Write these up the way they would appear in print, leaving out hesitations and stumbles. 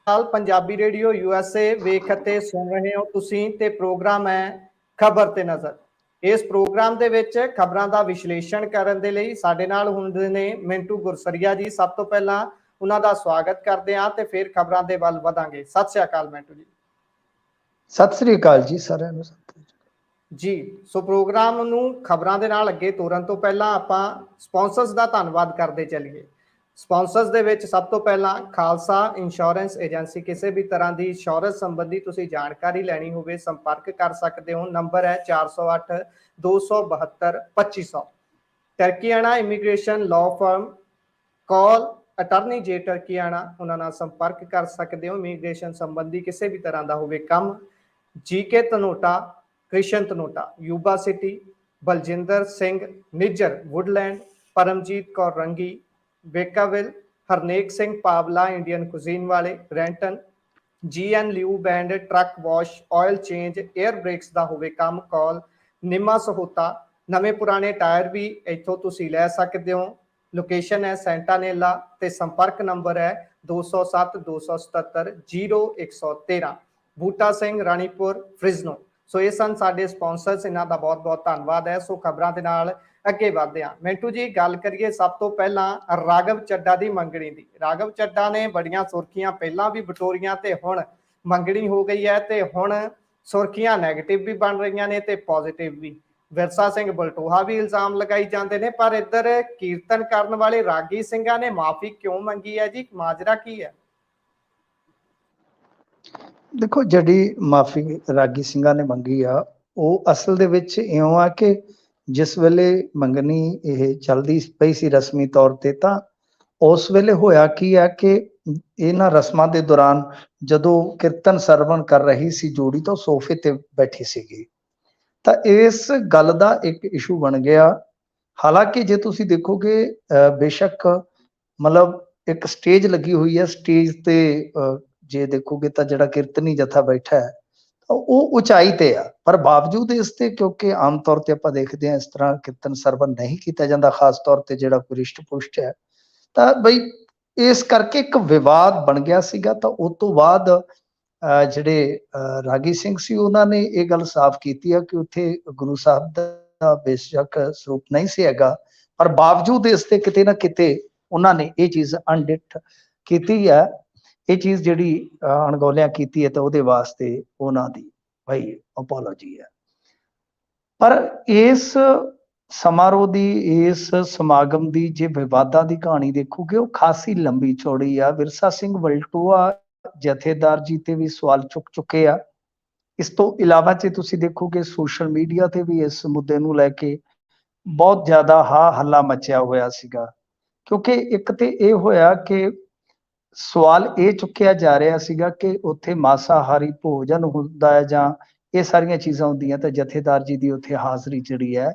Punjabi radio USA वेख ते सुन रहे हो तुसीं ते प्रोग्राम है खबर ते नज़र। इस प्रोग्राम दे विच खबरां दा विश्लेषण करन दे लई साडे नाल हुंदे ने मिंटू गुरसरिया जी। सब तो पहला उन्हां दा स्वागत करदे हां ते फिर खबरां दे वल वधांगे। सत श्री अकाल मिंटू जी। सत श्री अकाल जी सारिਆਂ ਨੂੰ। जी सो प्रोग्राम नूं खबरां दे नाल अगे ਤੋਰਨ ਤੋਂ ਪਹਿਲਾਂ ਆਪਾਂ ਸਪਾਂਸਰਸ ਦਾ ਧੰਨਵਾਦ ਕਰਦੇ ਚੱਲੀਏ। ਸਪਾਂਸਰਸ ਦੇ ਵਿੱਚ ਸਭ ਤੋਂ ਪਹਿਲਾਂ ਖਾਲਸਾ ਇੰਸ਼ੋਰੈਂਸ ਏਜੰਸੀ। ਕਿਸੇ ਵੀ ਤਰ੍ਹਾਂ ਦੀ ਇੰਸ਼ੋਰੈਂਸ ਸੰਬੰਧੀ ਤੁਸੀਂ ਜਾਣਕਾਰੀ ਲੈਣੀ ਹੋਵੇ ਸੰਪਰਕ ਕਰ ਸਕਦੇ ਹੋ। ਨੰਬਰ ਹੈ 408 272 2500। ਟਰਕੀਆਣਾ ਇਮੀਗ੍ਰੇਸ਼ਨ ਲਾਅ ਫਰਮ ਕਾਲ ਅਟਰਨੀ ਜੇ ਟਰਕੀਆਣਾ, ਉਹਨਾਂ ਨਾਲ ਸੰਪਰਕ ਕਰ ਸਕਦੇ ਹੋ ਇਮੀਗ੍ਰੇਸ਼ਨ ਸੰਬੰਧੀ ਕਿਸੇ ਵੀ ਤਰ੍ਹਾਂ ਦਾ ਹੋਵੇ ਕੰਮ। GK Dhanota, Krishna Dhanota, Yuba City, Baljinder Singh Nijjar Woodland, Paramjit Kaur Rangi Vacaville, Harnek Singh Pawla Indian cuisine वाले रैंटन, GN लियू बैंड truck wash oil change air brakes का होवे काम कॉल निमा सहोता। नवे पुराने टायर भी इतों तुसी लै सकते हो। लोकेशन है सेंटानेला ते संपर्क नंबर है 207 277 0113। बूटा सिंह रानीपुर फ्रिजनो। सो ये सन साडे स्पॉन्सर्स, इन्हां दा बहुत बहुत धन्नवाद है। सो खबरां दे नाल अगे वधदे हां। मिंटू जी गल करिए सब तो पहला राघव चड्डा दी मंगणी दी। राघव चड्डा ने बड़ियां सुर्खियां पहलां भी बटोरियां ते हुण मंगणी हो गई है ते हुण सुर्खियां नैगेटिव भी बन रही ने ते पॉजिटिव भी। विरसा सिंह बलटोहा भी इल्जाम लगाई जाते हैं, पर इधर कीर्तन करने वाले रागी सिंघां ने माफी क्यों मंगी है जी? माजरा की है? देखो ਜਿਹੜੀ ਮਾਫੀ ਰਾਗੀ ਸਿੰਘਾਂ ਨੇ ਮੰਗੀ ਆ ਉਹ ਅਸਲ ਦੇ ਵਿੱਚ ਇਉਂ ਆ ਕਿ ਜਿਸ ਵੇਲੇ ਮੰਗਣੀ ਇਹ ਚੱਲਦੀ ਪਈ ਸੀ ਰਸਮੀ ਤੌਰ ਤੇ, ਤਾਂ ਉਸ ਵੇਲੇ ਹੋਇਆ ਕੀ ਆ ਕਿ ਇਹਨਾਂ ਰਸਮਾਂ ਦੇ ਦੌਰਾਨ ਜਦੋਂ ਕੀਰਤਨ ਸਰਵਣ ਕਰ ਰਹੀ ਸੀ ਜੋੜੀ ਤਾਂ ਸੋਫੇ ਤੇ ਬੈਠੀ ਸੀਗੀ, ਤਾਂ ਇਸ ਗੱਲ ਦਾ ਇੱਕ ਇਸ਼ੂ ਬਣ ਗਿਆ। ਹਾਲਾਂਕਿ ਜੇ ਤੁਸੀਂ ਦੇਖੋਗੇ ਬੇਸ਼ੱਕ ਮਤਲਬ ਇੱਕ ਸਟੇਜ ਲੱਗੀ ਹੋਈ ਹੈ, ਸਟੇਜ ਤੇ ਜੇ ਦੇਖੋਗੇ ਤਾਂ ਜਿਹੜਾ ਕੀਰਤਨੀ ਜਥਾ ਬੈਠਾ ਹੈ ਉਹ ਉਚਾਈ ਤੇ ਆ, ਪਰ ਬਾਵਜੂਦ ਇਸ ਤੇ ਕਿਉਂਕਿ ਆਮ ਤੌਰ ਤੇ ਆਪਾਂ ਦੇਖਦੇ ਹਾਂ ਇਸ ਤਰ੍ਹਾਂ ਕੀਰਤਨ ਸਰਵਣ ਨਹੀਂ ਕੀਤਾ ਜਾਂਦਾ, ਖਾਸ ਤੌਰ ਤੇ ਜਿਹੜਾ ਕੋਈ ਰਿਸ਼ਟ ਪੁਸ਼ਟ ਹੈ, ਤਾਂ ਬਈ ਇਸ ਕਰਕੇ ਇੱਕ ਵਿਵਾਦ ਬਣ ਗਿਆ ਸੀਗਾ। ਤਾਂ ਉਸ ਤੋਂ ਬਾਅਦ ਜਿਹੜੇ ਰਾਗੀ ਸਿੰਘ ਸੀ ਉਹਨਾਂ ਨੇ ਇਹ ਗੱਲ ਸਾਫ਼ ਕੀਤੀ ਆ ਕਿ ਉੱਥੇ ਗੁਰੂ ਸਾਹਿਬ ਦਾ ਬੇਸ਼ੱਕ ਸਰੂਪ ਨਹੀਂ ਸੀ ਹੈਗਾ, ਪਰ ਬਾਵਜੂਦ ਇਸ ਤੇ ਕਿਤੇ ਨਾ ਕਿਤੇ ਉਹਨਾਂ ਨੇ ਇਹ ਚੀਜ਼ ਅਣਡਿੱਠ ਕੀਤੀ ਹੈ, ਇਹ ਚੀਜ਼ ਜਿਹੜੀ ਅਣਗੌਲਿਆਂ ਕੀਤੀ ਹੈ, ਤਾਂ ਉਹਦੇ ਵਾਸਤੇ ਉਹਨਾਂ ਦੀ ਭਾਈ ਅਪੋਲੋਜੀ ਹੈ। ਪਰ ਇਸ ਸਮਾਰੋਹ ਦੀ, ਇਸ ਸਮਾਗਮ ਦੀ ਜੇ ਵਿਵਾਦਾਂ ਦੀ ਕਹਾਣੀ ਦੇਖੋਗੇ ਉਹ ਖਾਸੀ ਲੰਬੀ ਚੌੜੀ ਆ। ਵਿਰਸਾ ਸਿੰਘ ਵਲਟੋਆ ਜਥੇਦਾਰ ਜੀ ਤੇ ਵੀ ਸਵਾਲ ਚੁੱਕ ਚੁੱਕੇ ਆ। ਇਸ ਤੋਂ ਇਲਾਵਾ ਜੇ ਤੁਸੀਂ ਦੇਖੋਗੇ ਸੋਸ਼ਲ ਮੀਡੀਆ ਤੇ ਵੀ ਇਸ ਮੁੱਦੇ ਨੂੰ ਲੈ ਕੇ ਬਹੁਤ ਜ਼ਿਆਦਾ ਹਾ ਹੱਲਾ ਮਚਿਆ ਹੋਇਆ ਸੀਗਾ, ਕਿਉਂਕਿ ਇੱਕ ਤੇ ਇਹ ਹੋਇਆ ਕਿ ਸਵਾਲ ਇਹ ਚੁੱਕਿਆ ਜਾ ਰਿਹਾ ਸੀਗਾ ਕਿ ਉੱਥੇ ਮਾਸਾਹਾਰੀ ਭੋਜਨ ਹੁੰਦਾ ਹੈ ਜਾਂ ਇਹ ਸਾਰੀਆਂ ਚੀਜ਼ਾਂ ਹੁੰਦੀਆਂ, ਤਾਂ ਜਥੇਦਾਰ ਜੀ ਦੀ ਉੱਥੇ ਹਾਜ਼ਰੀ ਜਿਹੜੀ ਹੈ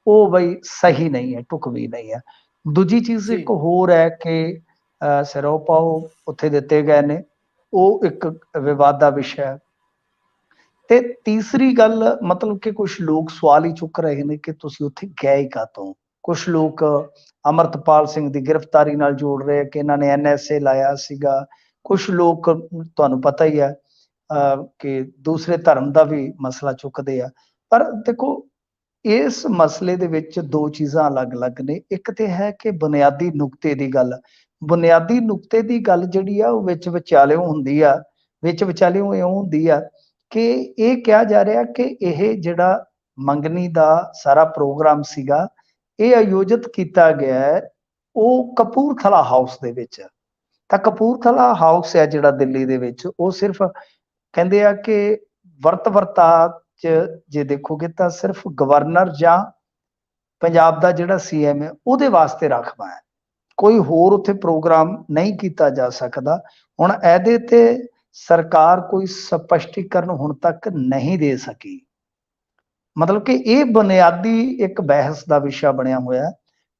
ਉਹ ਬਈ ਸਹੀ ਨਹੀਂ ਹੈ, ਢੁਕਵੀਂ ਨਹੀਂ ਹੈ। ਦੂਜੀ ਚੀਜ਼ ਇੱਕ ਹੋਰ ਹੈ ਕਿ ਸਿਰੋਂ ਪਾਓ ਉੱਥੇ ਦਿੱਤੇ ਗਏ ਨੇ, ਉਹ ਇੱਕ ਵਿਵਾਦ ਦਾ ਵਿਸ਼ਾ ਹੈ। ਤੇ ਤੀਸਰੀ ਗੱਲ ਮਤਲਬ ਕਿ ਕੁਝ ਲੋਕ ਸਵਾਲ ਹੀ ਚੁੱਕ ਰਹੇ ਨੇ ਕਿ ਤੁਸੀਂ ਉੱਥੇ ਗਏ ਕਾਹਤੋਂ। ਕੁਝ ਲੋਕ ਅਮਰਤਪਾਲ ਸਿੰਘ ਦੀ ਗ੍ਰਿਫਤਾਰੀ ਨਾਲ ਜੋੜ ਰਹੇ ਕਿ ਇਹਨਾਂ ਨੇ NSA ਲਾਇਆ ਸੀਗਾ। ਕੁਝ ਲੋਕ ਤੁਹਾਨੂੰ ਪਤਾ ਹੀ ਹੈ ਕਿ ਦੂਸਰੇ ਧਰਮ ਦਾ ਵੀ ਮਸਲਾ ਚੁੱਕਦੇ ਆ। ਪਰ ਦੇਖੋ ਇਸ ਮਸਲੇ ਦੇ ਵਿੱਚ ਦੋ ਚੀਜ਼ਾਂ ਅਲੱਗ-ਅਲੱਗ ਨੇ। ਇੱਕ ਤੇ ਹੈ ਕਿ ਬੁਨਿਆਦੀ ਨੁਕਤੇ ਦੀ ਗੱਲ, ਬੁਨਿਆਦੀ ਨੁਕਤੇ ਦੀ ਗੱਲ ਜਿਹੜੀ ਆ ਉਹ ਵਿੱਚ ਵਿਚਾਲਿਓਂ ਹੁੰਦੀ ਆ, ਵਿੱਚ ਵਿਚਾਲਿਓਂ ਇਉਂ ਹੁੰਦੀ ਆ ਕਿ ਇਹ ਕਿਹਾ ਜਾ ਰਿਹਾ ਕਿ ਇਹ ਜਿਹੜਾ ਮੰਗਣੀ ਦਾ ਸਾਰਾ ਪ੍ਰੋਗਰਾਮ ਸੀਗਾ ਇਹ ਆਯੋਜਿਤ ਕੀਤਾ ਗਿਆ ਹੈ ਉਹ ਕਪੂਰਥਲਾ ਹਾਊਸ ਦੇ ਵਿੱਚ। ਤਾਂ ਕਪੂਰਥਲਾ ਹਾਊਸ ਹੈ ਜਿਹੜਾ ਦਿੱਲੀ ਦੇ ਵਿੱਚ, ਉਹ ਸਿਰਫ ਕਹਿੰਦੇ ਆ ਕਿ ਵਰਤਾ ਚ ਜੇ ਦੇਖੋਗੇ ਤਾਂ ਸਿਰਫ ਗਵਰਨਰ ਜਾਂ ਪੰਜਾਬ ਦਾ ਜਿਹੜਾ CM ਹੈ ਉਹਦੇ ਵਾਸਤੇ ਰਾਖਵਾਂ ਹੈ, ਕੋਈ ਹੋਰ ਉੱਥੇ ਪ੍ਰੋਗਰਾਮ ਨਹੀਂ ਕੀਤਾ ਜਾ ਸਕਦਾ। ਹੁਣ ਇਹਦੇ ਤੇ ਸਰਕਾਰ ਕੋਈ ਸਪਸ਼ਟੀਕਰਨ ਹੁਣ ਤੱਕ ਨਹੀਂ ਦੇ ਸਕੀ। ਮਤਲਬ ਕਿ ਇਹ ਬੁਨਿਆਦੀ ਇੱਕ ਬਹਿਸ ਦਾ ਵਿਸ਼ਾ ਬਣਿਆ ਹੋਇਆ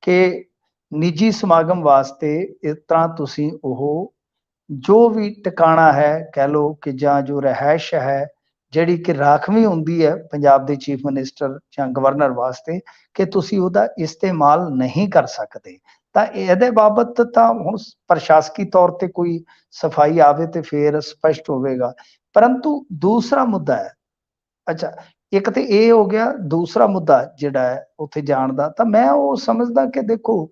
ਕਿ ਨਿੱਜੀ ਸਮਾਗਮ ਵਾਸਤੇ ਇਸ ਤਰ੍ਹਾਂ ਤੁਸੀਂ ਉਹ ਜੋ ਵੀ ਟਿਕਾਣਾ ਹੈ ਕਹਿ ਲਓ ਕਿ ਜਾਂ ਜੋ ਰਿਹਾਇਸ਼ ਹੈ ਜਿਹੜੀ ਕਿ ਰਾਖਵੀਂ ਹੁੰਦੀ ਹੈ ਪੰਜਾਬ ਦੇ ਚੀਫ ਮਿਨਿਸਟਰ ਜਾਂ ਗਵਰਨਰ ਵਾਸਤੇ, ਕਿ ਤੁਸੀਂ ਉਹਦਾ ਇਸਤੇਮਾਲ ਨਹੀਂ ਕਰ ਸਕਦੇ। ਤਾਂ ਇਹਦੇ ਬਾਬਤ ਤਾਂ ਹੁਣ ਪ੍ਰਸ਼ਾਸਕੀ ਤੌਰ ਤੇ ਕੋਈ ਸਫਾਈ ਆਵੇ ਤੇ ਫੇਰ ਸਪਸ਼ਟ ਹੋਵੇਗਾ। ਪਰੰਤੂ ਦੂਸਰਾ ਮੁੱਦਾ ਹੈ, ਅੱਛਾ ਇੱਕ ਤੇ ਇਹ ਹੋ ਗਿਆ, ਦੂਸਰਾ ਮੁੱਦਾ ਜਿਹੜਾ ਹੈ ਉੱਥੇ ਜਾਣ ਦਾ, ਤਾਂ ਮੈਂ ਉਹ ਸਮਝਦਾ ਕਿ ਦੇਖੋ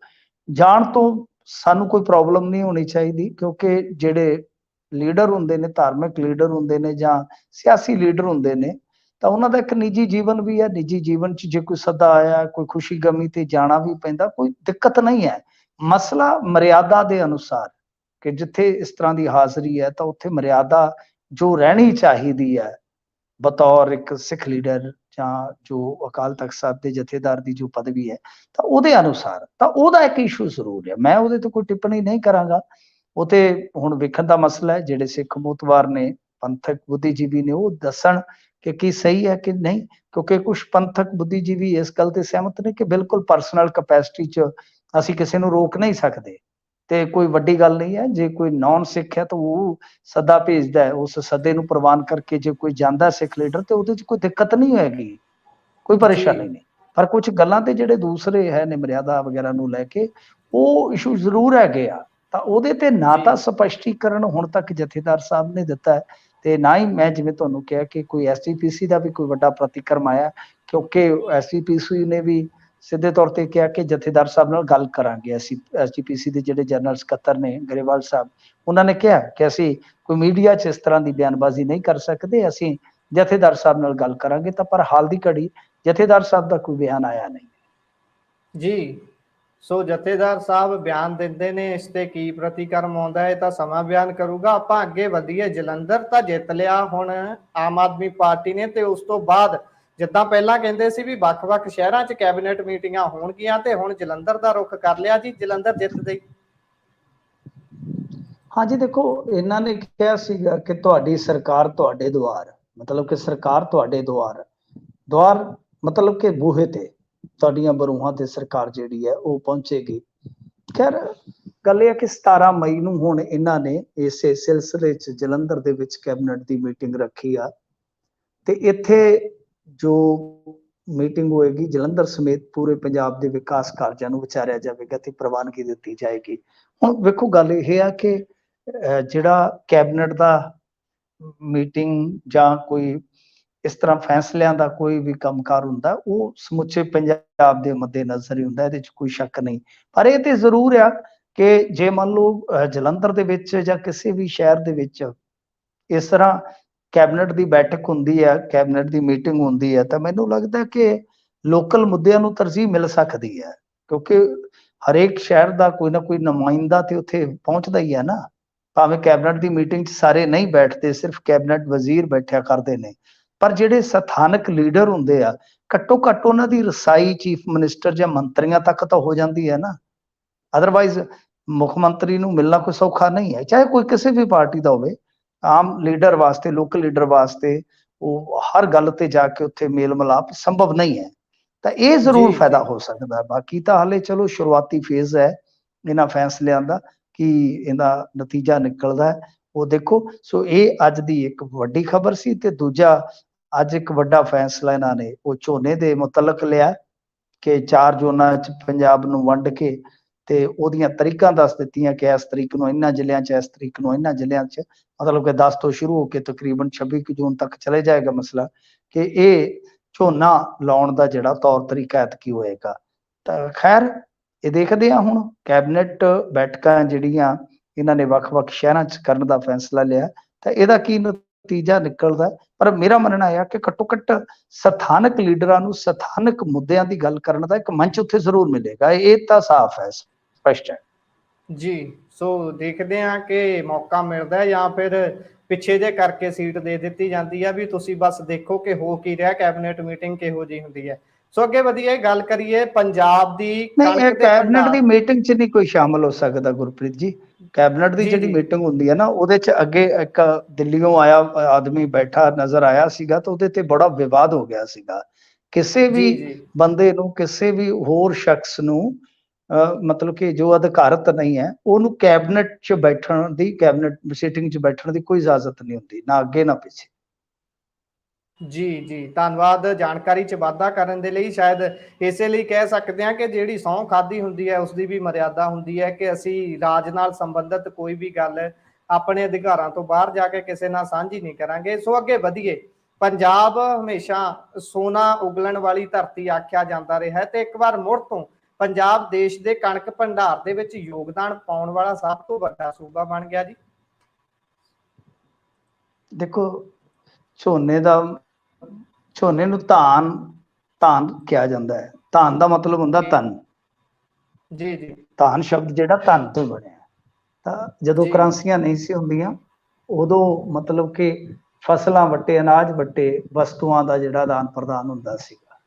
ਜਾਣ ਤੋਂ ਸਾਨੂੰ ਕੋਈ ਪ੍ਰੋਬਲਮ ਨਹੀਂ ਹੋਣੀ ਚਾਹੀਦੀ, ਕਿਉਂਕਿ ਜਿਹੜੇ ਲੀਡਰ ਹੁੰਦੇ ਨੇ, ਧਾਰਮਿਕ ਲੀਡਰ ਹੁੰਦੇ ਨੇ ਜਾਂ ਸਿਆਸੀ ਲੀਡਰ ਹੁੰਦੇ ਨੇ, ਤਾਂ ਉਹਨਾਂ ਦਾ ਇੱਕ ਨਿੱਜੀ ਜੀਵਨ ਵੀ ਹੈ। ਨਿੱਜੀ ਜੀਵਨ 'ਚ ਜੇ ਕੋਈ ਸੱਦਾ ਆਇਆ, ਕੋਈ ਖੁਸ਼ੀ ਗਮੀ ਤੇ ਜਾਣਾ ਵੀ ਪੈਂਦਾ, ਕੋਈ ਦਿੱਕਤ ਨਹੀਂ ਹੈ। ਮਸਲਾ ਮਰਿਆਦਾ ਦੇ ਅਨੁਸਾਰ, ਕਿ ਜਿੱਥੇ ਇਸ ਤਰ੍ਹਾਂ ਦੀ ਹਾਜ਼ਰੀ ਹੈ ਤਾਂ ਉੱਥੇ ਮਰਿਆਦਾ ਜੋ ਰਹਿਣੀ ਚਾਹੀਦੀ ਹੈ ਬਤੌਰ ਇੱਕ ਸਿੱਖ ਲੀਡਰ ਜਾਂ ਜੋ ਅਕਾਲ ਤਖਤ ਸਾਹਿਬ ਦੇ ਜਥੇਦਾਰ ਦੀ ਜੋ ਪਦਵੀ ਹੈ, ਤਾਂ ਉਹਦੇ ਅਨੁਸਾਰ ਤਾਂ ਉਹਦਾ ਇੱਕ ਇਸ਼ੂ ਜ਼ਰੂਰ ਹੈ। ਮੈਂ ਉਹਦੇ ਤੇ ਕੋਈ ਟਿੱਪਣੀ ਨਹੀਂ ਕਰਾਂਗਾ। ਉਹ ਤੇ ਹੁਣ ਵੇਖਣ ਦਾ ਮਸਲਾ ਹੈ। ਜਿਹੜੇ ਸਿੱਖ ਮੋਤਵਾਰ ਨੇ, ਪੰਥਕ ਬੁੱਧੀਜੀਵੀ ਨੇ, ਉਹ ਦੱਸਣ ਕਿ ਕੀ ਸਹੀ ਹੈ ਕਿ ਨਹੀਂ, ਕਿਉਂਕਿ ਕੁਝ ਪੰਥਕ ਬੁੱਧੀਜੀਵੀ ਇਸ ਗੱਲ ਤੇ ਸਹਿਮਤ ਨੇ ਕਿ ਬਿਲਕੁਲ ਪਰਸਨਲ ਕਪੈਸਿਟੀ 'ਚ ਅਸੀਂ ਕਿਸੇ ਨੂੰ ਰੋਕ ਨਹੀਂ ਸਕਦੇ ਤੇ ਕੋਈ ਵੱਡੀ ਗੱਲ ਨਹੀਂ ਹੈ। ਜੇ ਕੋਈ ਨੌਨ ਸਿੱਖ ਹੈ ਤਾਂ ਉਹ ਸੱਦਾ ਭੇਜਦਾ ਹੈ, ਉਸ ਸੱਦੇ ਨੂੰ ਪ੍ਰਵਾਨ ਕਰਕੇ ਜੇ ਕੋਈ ਜਾਂਦਾ ਸਿੱਖ ਲੀਡਰ ਤੇ ਉਹਦੇ 'ਚ ਕੋਈ ਦਿੱਕਤ ਨਹੀਂ ਹੋਏਗੀ, ਕੋਈ ਪਰੇਸ਼ਾਨੀ ਨਹੀਂ। ਪਰ ਕੁਝ ਗੱਲਾਂ ਤੇ ਜਿਹੜੇ ਦੂਸਰੇ ਹੈ ਨੇ ਮਰਿਆਦਾ ਵਗੈਰਾ ਨੂੰ ਲੈ ਕੇ, ਉਹ ਇਸ਼ੂ ਜ਼ਰੂਰ ਹੈਗੇ ਆ। ਤਾਂ ਉਹਦੇ ਤੇ ਨਾ ਤਾਂ ਸਪਸ਼ਟੀਕਰਨ ਹੁਣ ਤੱਕ ਜਥੇਦਾਰ ਸਾਹਿਬ ਨੇ ਦਿੱਤਾ ਹੈ, ਤੇ ਨਾ ਹੀ ਮੈਂ ਜਿਵੇਂ ਤੁਹਾਨੂੰ ਕਿਹਾ ਕਿ ਕੋਈ ਐਸਜੀਪੀਸੀ ਦਾ ਵੀ ਕੋਈ ਵੱਡਾ ਪ੍ਰਤੀਕਰਮ ਆਇਆ, ਕਿਉਂਕਿ ਐਸਜੀਪੀਸੀ ਨੇ ਵੀ ਸਿੱਧੇ ਤੌਰ ਤੇ ਕਿਹਾ ਕਿ ਜਥੇਦਾਰ ਸਾਹਿਬ ਨਾਲ ਗੱਲ ਕਰਾਂਗੇ। ਅਸੀਂ ਐਸਜੀਪੀਸੀ ਦੇ ਜਿਹੜੇ ਜਨਰਲ ਸਕੱਤਰ ਨੇ ਗਰੇਵਾਲ ਸਾਹਿਬ, ਉਹਨਾਂ ਨੇ ਕਿਹਾ ਕਿ ਅਸੀਂ ਕੋਈ ਮੀਡੀਆ 'ਚ ਇਸ ਤਰ੍ਹਾਂ ਦੀ ਬਿਆਨਬਾਜ਼ੀ ਨਹੀਂ ਕਰ ਸਕਦੇ, ਅਸੀਂ ਜਥੇਦਾਰ ਸਾਹਿਬ ਨਾਲ ਗੱਲ ਕਰਾਂਗੇ। ਤਾਂ ਪਰ ਹਾਲ ਦੀ ਘੜੀ ਜਥੇਦਾਰ ਸਾਹਿਬ ਦਾ ਕੋਈ ਬਿਆਨ ਆਇਆ ਨਹੀਂ ਜੀ। ਸੋ ਜਥੇਦਾਰ ਸਾਹਿਬ ਬਿਆਨ ਦਿੰਦੇ ਨੇ, ਇਸ ਤੇ ਕੀ ਪ੍ਰਤੀਕਰਮ ਆਉਂਦਾ ਹੈ ਤਾਂ ਸਮਾਂ ਬਿਆਨ ਕਰੂਗਾ। ਆਪਾਂ ਅੱਗੇ ਵਧੀਏ। ਜਲੰਧਰ ਤਾਂ ਜਿੱਤ ਲਿਆ ਹੁਣ ਆਮ ਆਦਮੀ ਪਾਰਟੀ ਨੇ, ਤੇ ਉਸ ਤੋਂ ਬਾਅਦ ਜਿੱਦਾਂ ਪਹਿਲਾਂ ਕਹਿੰਦੇ ਸੀ ਵੀ ਵੱਖ-ਵੱਖ ਸ਼ਹਿਰਾਂ 'ਚ ਕੈਬਨਿਟ ਮੀਟਿੰਗਾਂ ਹੋਣਗੀਆਂ, ਤੇ ਹੁਣ ਜਲੰਧਰ ਦਾ ਰੁੱਖ ਕਰ ਲਿਆ ਜੀ। ਜਲੰਧਰ ਜਿੱਤ ਗਈ। ਹਾਂਜੀ, ਦੇਖੋ ਇਹਨਾਂ ਨੇ ਕਿਹਾ ਸੀਗਾ ਕਿ ਤੁਹਾਡੀ ਸਰਕਾਰ ਤੁਹਾਡੇ ਦੁਆਰ, ਮਤਲਬ ਕਿ ਸਰਕਾਰ ਤੁਹਾਡੇ ਦੁਆਰ, ਦੁਆਰ ਮਤਲਬ ਕਿ ਬੂਹੇ ਤੇ ਤੁਹਾਡੀਆਂ ਬਰੂਹਾਂ ਤੇ ਸਰਕਾਰ ਜਿਹੜੀ ਹੈ ਉਹ ਪਹੁੰਚੇਗੀ। ਖੈਰ ਗੱਲ ਇਹ ਹੈ ਕਿ 17 ਮਈ ਨੂੰ ਹੁਣ ਇਹਨਾਂ ਨੇ ਇਸੇ ਸਿਲਸਿਲੇ 'ਚ ਜਲੰਧਰ ਦੇ ਵਿੱਚ ਕੈਬਨਿਟ ਦੀ ਮੀਟਿੰਗ ਰੱਖੀ ਆ, ਤੇ ਇੱਥੇ ਜੋ ਮੀਟਿੰਗ ਹੋਏਗੀ ਜਲੰਧਰ ਸਮੇਤ ਪੂਰੇ ਪੰਜਾਬ ਦੇ ਵਿਕਾਸ ਕਾਰਜਾਂ ਨੂੰ ਵਿਚਾਰਿਆ ਜਾਵੇਗਾ ਤੇ ਪ੍ਰਵਾਨਗੀ ਦਿੱਤੀ ਜਾਏਗੀ। ਹੁਣ ਵੇਖੋ ਗੱਲ ਇਹ ਆ ਕਿ ਜਿਹੜਾ ਕੈਬਨਿਟ ਦਾ ਮੀਟਿੰਗ ਜਾਂ ਕੋਈ ਇਸ ਤਰ੍ਹਾਂ ਫੈਸਲਿਆਂ ਦਾ ਕੋਈ ਵੀ ਕੰਮਕਾਰ ਹੁੰਦਾ, ਉਹ ਸਮੁੱਚੇ ਪੰਜਾਬ ਦੇ ਮੱਦੇ ਨਜ਼ਰ ਹੀ ਹੁੰਦਾ, ਇਹਦੇ 'ਚ ਕੋਈ ਸ਼ੱਕ ਨਹੀਂ। ਪਰ ਇਹ ਤੇ ਜ਼ਰੂਰ ਆ ਕਿ ਜੇ ਮੰਨ ਲਓ ਜਲੰਧਰ ਦੇ ਵਿੱਚ ਜਾਂ ਕਿਸੇ ਵੀ ਸ਼ਹਿਰ ਦੇ ਵਿੱਚ ਇਸ ਤਰ੍ਹਾਂ ਕੈਬਨਿਟ ਦੀ ਬੈਠਕ ਹੁੰਦੀ ਹੈ, ਕੈਬਨਿਟ ਦੀ ਮੀਟਿੰਗ ਹੁੰਦੀ ਹੈ, ਤਾਂ ਮੈਨੂੰ ਲੱਗਦਾ ਕਿ ਲੋਕਲ ਮੁੱਦਿਆਂ ਨੂੰ ਤਰਜੀਹ ਮਿਲ ਸਕਦੀ ਹੈ, ਕਿਉਂਕਿ ਹਰੇਕ ਸ਼ਹਿਰ ਦਾ ਕੋਈ ਨਾ ਕੋਈ ਨੁਮਾਇੰਦਾ ਤੇ ਉੱਥੇ ਪਹੁੰਚਦਾ ਹੀ ਹੈ ਨਾ। ਭਾਵੇਂ ਕੈਬਨਿਟ ਦੀ ਮੀਟਿੰਗ 'ਚ ਸਾਰੇ ਨਹੀਂ ਬੈਠਦੇ, ਸਿਰਫ ਕੈਬਨਿਟ ਵਜ਼ੀਰ ਬੈਠਿਆ ਕਰਦੇ ਨੇ, ਪਰ ਜਿਹੜੇ ਸਥਾਨਕ ਲੀਡਰ ਹੁੰਦੇ ਆ, ਘੱਟੋ ਘੱਟ ਉਹਨਾਂ ਦੀ ਰਸਾਈ ਚੀਫ ਮਿਨਿਸਟਰ ਜਾਂ ਮੰਤਰੀਆਂ ਤੱਕ ਤਾਂ ਹੋ ਜਾਂਦੀ ਹੈ ਨਾ। ਅਦਰਵਾਈਜ਼ ਮੁੱਖ ਮੰਤਰੀ ਨੂੰ ਮਿਲਣਾ ਕੋਈ ਸੌਖਾ ਨਹੀਂ ਹੈ, ਚਾਹੇ ਕੋਈ ਕਿਸੇ ਵੀ ਪਾਰਟੀ ਦਾ ਹੋਵੇ। ਆਮ ਲੀਡਰ ਵਾਸਤੇ, ਲੋਕਲ ਲੀਡਰ ਵਾਸਤੇ ਉਹ ਹਰ ਗੱਲ ਤੇ ਜਾ ਕੇ ਉੱਥੇ ਮੇਲ ਮਿਲਾਪ ਸੰਭਵ ਨਹੀਂ ਹੈ। ਤਾਂ ਇਹ ਜ਼ਰੂਰ ਫਾਇਦਾ ਹੋ ਸਕਦਾ। ਬਾਕੀ ਤਾਂ ਹਾਲੇ ਚਲੋ ਸ਼ੁਰੂਆਤੀ ਫੇਜ਼ ਹੈ ਇਹਨਾਂ ਫੈਸਲਿਆਂ ਦਾ, ਕੀ ਇਹਦਾ ਨਤੀਜਾ ਨਿਕਲਦਾ ਹੈ ਉਹ ਦੇਖੋ। ਸੋ ਇਹ ਅੱਜ ਦੀ ਇੱਕ ਵੱਡੀ ਖਬਰ ਸੀ। ਤੇ ਦੂਜਾ, ਅੱਜ ਇੱਕ ਵੱਡਾ ਫੈਸਲਾ ਇਹਨਾਂ ਨੇ ਉਹ ਝੋਨੇ ਦੇ ਮੁਤਲਕ ਲਿਆ ਕਿ 4 ਜ਼ੋਨਾਂ 'ਚ ਪੰਜਾਬ ਨੂੰ ਵੰਡ ਕੇ ਤੇ ਉਹਦੀਆਂ ਤਰੀਕਾਂ ਦੱਸ ਦਿੱਤੀਆਂ ਕਿ ਇਸ ਤਰੀਕ ਨੂੰ ਇਹਨਾਂ ਜ਼ਿਲ੍ਹਿਆਂ 'ਚ, ਇਸ ਤਰੀਕ ਨੂੰ ਇਹਨਾਂ ਜ਼ਿਲ੍ਹਿਆਂ 'ਚ, ਮਤਲਬ ਕਿ 10 ਤੋਂ ਸ਼ੁਰੂ ਹੋ ਕੇ ਤਕਰੀਬਨ 26 ਜੂਨ ਤੱਕ ਚਲੇ ਜਾਏਗਾ ਮਸਲਾ, ਕਿ ਇਹ ਝੋਨਾ ਲਾਉਣ ਦਾ ਜਿਹੜਾ ਤੌਰ ਤਰੀਕਾ ਐਤਕੀ ਹੋਏਗਾ। ਤਾਂ ਖੈਰ ਇਹ ਦੇਖਦੇ ਹਾਂ ਹੁਣ ਕੈਬਨਿਟ ਬੈਠਕਾਂ ਜਿਹੜੀਆਂ ਇਹਨਾਂ ਨੇ ਵੱਖ-ਵੱਖ ਸ਼ਹਿਰਾਂ 'ਚ ਕਰਨ ਦਾ ਫੈਸਲਾ ਲਿਆ, ਤਾਂ ਇਹਦਾ ਕੀ ਨਤੀਜਾ ਨਿਕਲਦਾ। ਪਰ ਮੇਰਾ ਮੰਨਣਾ ਇਹ ਆ ਕਿ ਘੱਟੋ ਘੱਟ ਸਥਾਨਕ ਲੀਡਰਾਂ ਨੂੰ ਸਥਾਨਕ ਮੁੱਦਿਆਂ ਦੀ ਗੱਲ ਕਰਨ ਦਾ ਇੱਕ ਮੰਚ ਉੱਥੇ ਜ਼ਰੂਰ ਮਿਲੇਗਾ, ਇਹ ਤਾਂ ਸਾਫ਼ ਹੈ, ਸਪਸ਼ਟ ਹੈ ਜੀ। ਸੋ ਦੇਖਦੇ ਹਾਂ ਕਿ ਮੌਕਾ ਮਿਲਦਾ ਹੈ ਜਾਂ ਫਿਰ ਪਿੱਛੇ ਜੇ ਕਰਕੇ ਸੀਟ ਦੇ ਦਿੱਤੀ ਜਾਂਦੀ ਆ ਵੀ ਤੁਸੀਂ ਬਸ ਦੇਖੋ ਕਿ ਹੋ ਕੀ ਰਿਹਾ, ਕੈਬਨਿਟ ਮੀਟਿੰਗ ਕਿਹੋ ਜਿਹੀ ਹੁੰਦੀ ਹੈ। ਸੋ ਅੱਗੇ ਵਧੀਏ, ਗੱਲ ਕਰੀਏ ਪੰਜਾਬ ਦੀ ਨਹੀਂ। ਇਹ ਕਣਕ ਦੇ ਕੈਬਨਿਟ ਦੀ ਭੰਡਾਰ। ਮੀਟਿੰਗ 'ਚ ਨਹੀਂ ਕੋਈ ਸ਼ਾਮਲ ਹੋ ਸਕਦਾ ਗੁਰਪ੍ਰੀਤ ਜੀ। ਕੈਬਨਿਟ ਦੀ ਜਿਹੜੀ ਮੀਟਿੰਗ ਹੁੰਦੀ ਹੈ ਨਾ, ਉਹਦੇ 'ਚ ਅੱਗੇ ਇੱਕ ਦਿੱਲੀੋਂ ਆਇਆ ਆਦਮੀ ਬੈਠਾ ਨਜ਼ਰ ਆਇਆ ਸੀਗਾ, ਤਾਂ ਉਹਦੇ ਤੇ ਬੜਾ ਵਿਵਾਦ ਹੋ ਗਿਆ ਸੀਗਾ। ਕਿਸੇ ਵੀ ਬੰਦੇ ਨੂੰ, ਕਿਸੇ ਵੀ ਹੋਰ ਸ਼ਖਸ ਨੂੰ ਮਤਲਬ ਕਿ ਜੋ ਅਧਿਕਾਰਤ ਨਹੀਂ ਹੈ, ਉਹਨੂੰ ਕੈਬਨਿਟ 'ਚ ਬੈਠਣ ਦੀ, ਕੈਬਨਿਟ ਸੀਟਿੰਗ 'ਚ ਬੈਠਣ ਦੀ ਕੋਈ ਇਜਾਜ਼ਤ ਨਹੀਂ ਹੁੰਦੀ, ਨਾ ਅੱਗੇ ਨਾ ਪਿੱਛੇ। ਜੀ ਜੀ, ਧੰਨਵਾਦ। ਜਾਣਕਾਰੀ 'ਚ ਵਾਧਾ ਕਰਨ ਦੇ ਲਈ ਸ਼ਾਇਦ ਇਸੇ ਲਈ ਕਹਿ ਸਕਦੇ ਹਾਂ ਕਿ ਜਿਹੜੀ ਸਹੁੰ ਖਾਧੀ ਹੁੰਦੀ ਹੈ ਉਸ ਦੀ ਵੀ ਮਰਿਆਦਾ ਹੁੰਦੀ ਹੈ, ਕਿ ਅਸੀਂ ਰਾਜ ਨਾਲ ਸੰਬੰਧਿਤ ਕੋਈ ਵੀ ਗੱਲ ਆਪਣੇ ਅਧਿਕਾਰਾਂ ਤੋਂ ਬਾਹਰ ਜਾ ਕੇ ਕਿਸੇ ਨਾਲ ਸਾਂਝੀ ਨਹੀਂ ਕਰਾਂਗੇ। ਸੋ ਅੱਗੇ ਵਧੀਏ। ਪੰਜਾਬ ਹਮੇਸ਼ਾ ਸੋਨਾ ਉਗਲਣ ਵਾਲੀ ਧਰਤੀ ਆਖਿਆ ਜਾਂਦਾ ਰਿਹਾ ਹੈ, ਤੇ ਇੱਕ ਵਾਰ ਮੁੜ ਤੋਂ ਪੰਜਾਬ ਦੇਸ਼ ਦੇ ਕਣਕ ਭੰਡਾਰ ਦੇ ਵਿੱਚ ਯੋਗਦਾਨ ਪਾਉਣ ਵਾਲਾ ਸਭ ਤੋਂ ਵੱਡਾ ਸੂਬਾ ਬਣ ਗਿਆ ਜੀ। ਦੇਖੋ, ਝੋਨੇ ਦਾ ਝੋਨੇ ਨੂੰ ਧਾਨ ਧਾਨ ਕਿਹਾ ਜਾਂਦਾ ਹੈ। ਧਾਨ ਦਾ ਮਤਲਬ ਹੁੰਦਾ ਧਨ। ਜੀ ਜੀ ਧਾਨ ਸ਼ਬਦ ਜਿਹੜਾ ਧਨ ਤੋਂ ਬਣਿਆ। ਤਾਂ ਜਦੋਂ ਜੀ ਕਰੰਸੀਆਂ ਨਹੀਂ ਸੀ ਹੁੰਦੀਆਂ, ਉਦੋਂ ਮਤਲਬ ਕਿ ਫਸਲਾਂ ਵੱਟੇ, ਅਨਾਜ ਵੱਟੇ, ਵਸਤੂਆਂ ਦਾ ਜਿਹੜਾ ਆਦਾਨ ਪ੍ਰਦਾਨ ਹੁੰਦਾ ਸੀਗਾ।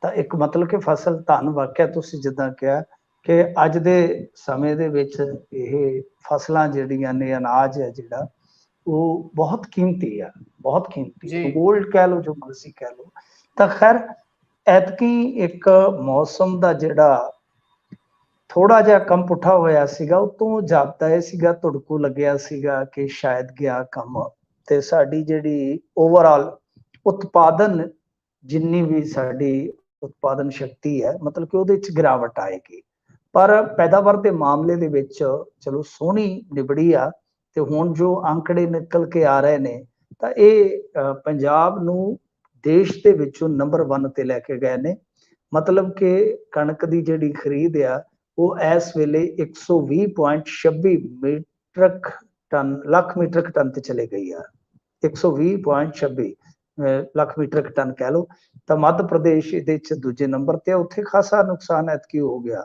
ਤਾਂ ਇੱਕ ਮਤਲਬ ਕਿ ਫਸਲ ਧਨ, ਵਾਕਿਆ ਤੁਸੀਂ ਜਿੱਦਾਂ ਕਿਹਾ ਕਿ ਅੱਜ ਦੇ ਸਮੇਂ ਦੇ ਵਿੱਚ ਇਹ ਫਸਲਾਂ ਜਿਹੜੀਆਂ ਨੇ, ਅਨਾਜ ਹੈ ਜਿਹੜਾ, ਉਹ ਬਹੁਤ ਕੀਮਤੀ ਆ, ਬਹੁਤ ਕੀਮਤੀ, ਜੀ ਗੋਲਡ ਕਹਿ ਲਓ, ਜੋ ਮਰਜ਼ੀ ਕਹਿ ਲਓ। ਤਾਂ ਖੈਰ ਐਤਕੀ ਇੱਕ ਮੌਸਮ ਦਾ ਜਿਹੜਾ ਥੋੜਾ ਜਿਹਾ ਕੰਮ ਪੁੱਠਾ ਹੋਇਆ ਸੀਗਾ, ਉਤੋਂ ਜਾਪਦਾ ਇਹ ਸੀਗਾ, ਧੁੜਕੂ ਲੱਗਿਆ ਸੀਗਾ ਕਿ ਸ਼ਾਇਦ ਗਿਆ ਕੰਮ, ਤੇ ਸਾਡੀ ਜਿਹੜੀ ਓਵਰਆਲ ਉਤਪਾਦਨ, ਜਿੰਨੀ ਵੀ ਸਾਡੀ ਉਤਪਾਦਨ ਸ਼ਕਤੀ ਹੈ, ਮਤਲਬ ਕਿ ਉਹਦੇ ਵਿੱਚ ਗਿਰਾਵਟ ਆਏਗੀ। ਪਰ ਪੈਦਾਵਾਰ ਦੇ ਮਾਮਲੇ ਦੇ ਵਿੱਚ ਚਲੋ ਸੋਹਣੀ ਨਿਬੜੀ ਆ। ਤੇ ਹੁਣ ਜੋ ਅੰਕੜੇ ਨਿਕਲ ਕੇ ਆ ਰਹੇ ਨੇ, ਤਾਂ ਇਹ ਪੰਜਾਬ ਨੂੰ ਦੇਸ਼ ਦੇ ਵਿੱਚੋਂ ਨੰਬਰ 1 ਤੇ ਲੈ ਕੇ ਗਏ ਨੇ। ਮਤਲਬ ਕਿ ਕਣਕ ਦੀ ਜਿਹੜੀ ਖਰੀਦ ਆ, ਉਹ ਇਸ ਵੇਲੇ 120.26 metric ton, lakh metric ton ਤੇ ਚਲੇ ਗਈ ਆ। 120.26 ਲੱਖ ਮੀਟਰਕ ਟਨ ਕਹਿ ਲਓ। ਤਾਂ ਮੱਧ ਪ੍ਰਦੇਸ਼ ਇਹਦੇ ਚ ਦੂਜੇ ਨੰਬਰ ਤੇ, ਉੱਥੇ ਖਾਸਾ ਨੁਕਸਾਨ ਐਤਕੀ ਹੋ ਗਿਆ।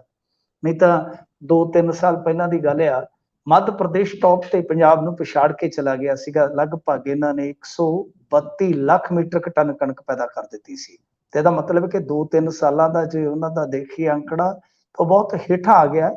ਨਹੀਂ ਤਾਂ 2-3 ਸਾਲ ਪਹਿਲਾਂ ਦੀ ਗੱਲ ਆ, ਮੱਧ ਪ੍ਰਦੇਸ਼ ਟੌਪ ਤੇ ਪੰਜਾਬ ਨੂੰ ਪਛਾੜ ਕੇ ਚਲਾ ਗਿਆ ਸੀਗਾ। ਲਗਭਗ ਇਹਨਾਂ ਨੇ 132 ਲੱਖ ਮੀਟਰਕ ਟਨ ਕਣਕ ਪੈਦਾ ਕਰ ਦਿੱਤੀ ਸੀ। ਤੇ ਇਹਦਾ ਮਤਲਬ ਕਿ 2-3 ਸਾਲਾਂ ਦਾ ਜੇ ਉਹਨਾਂ ਦਾ ਦੇਖੀਏ ਅੰਕੜਾ, ਤਾਂ ਬਹੁਤ ਹੇਠਾਂ ਆ ਗਿਆ।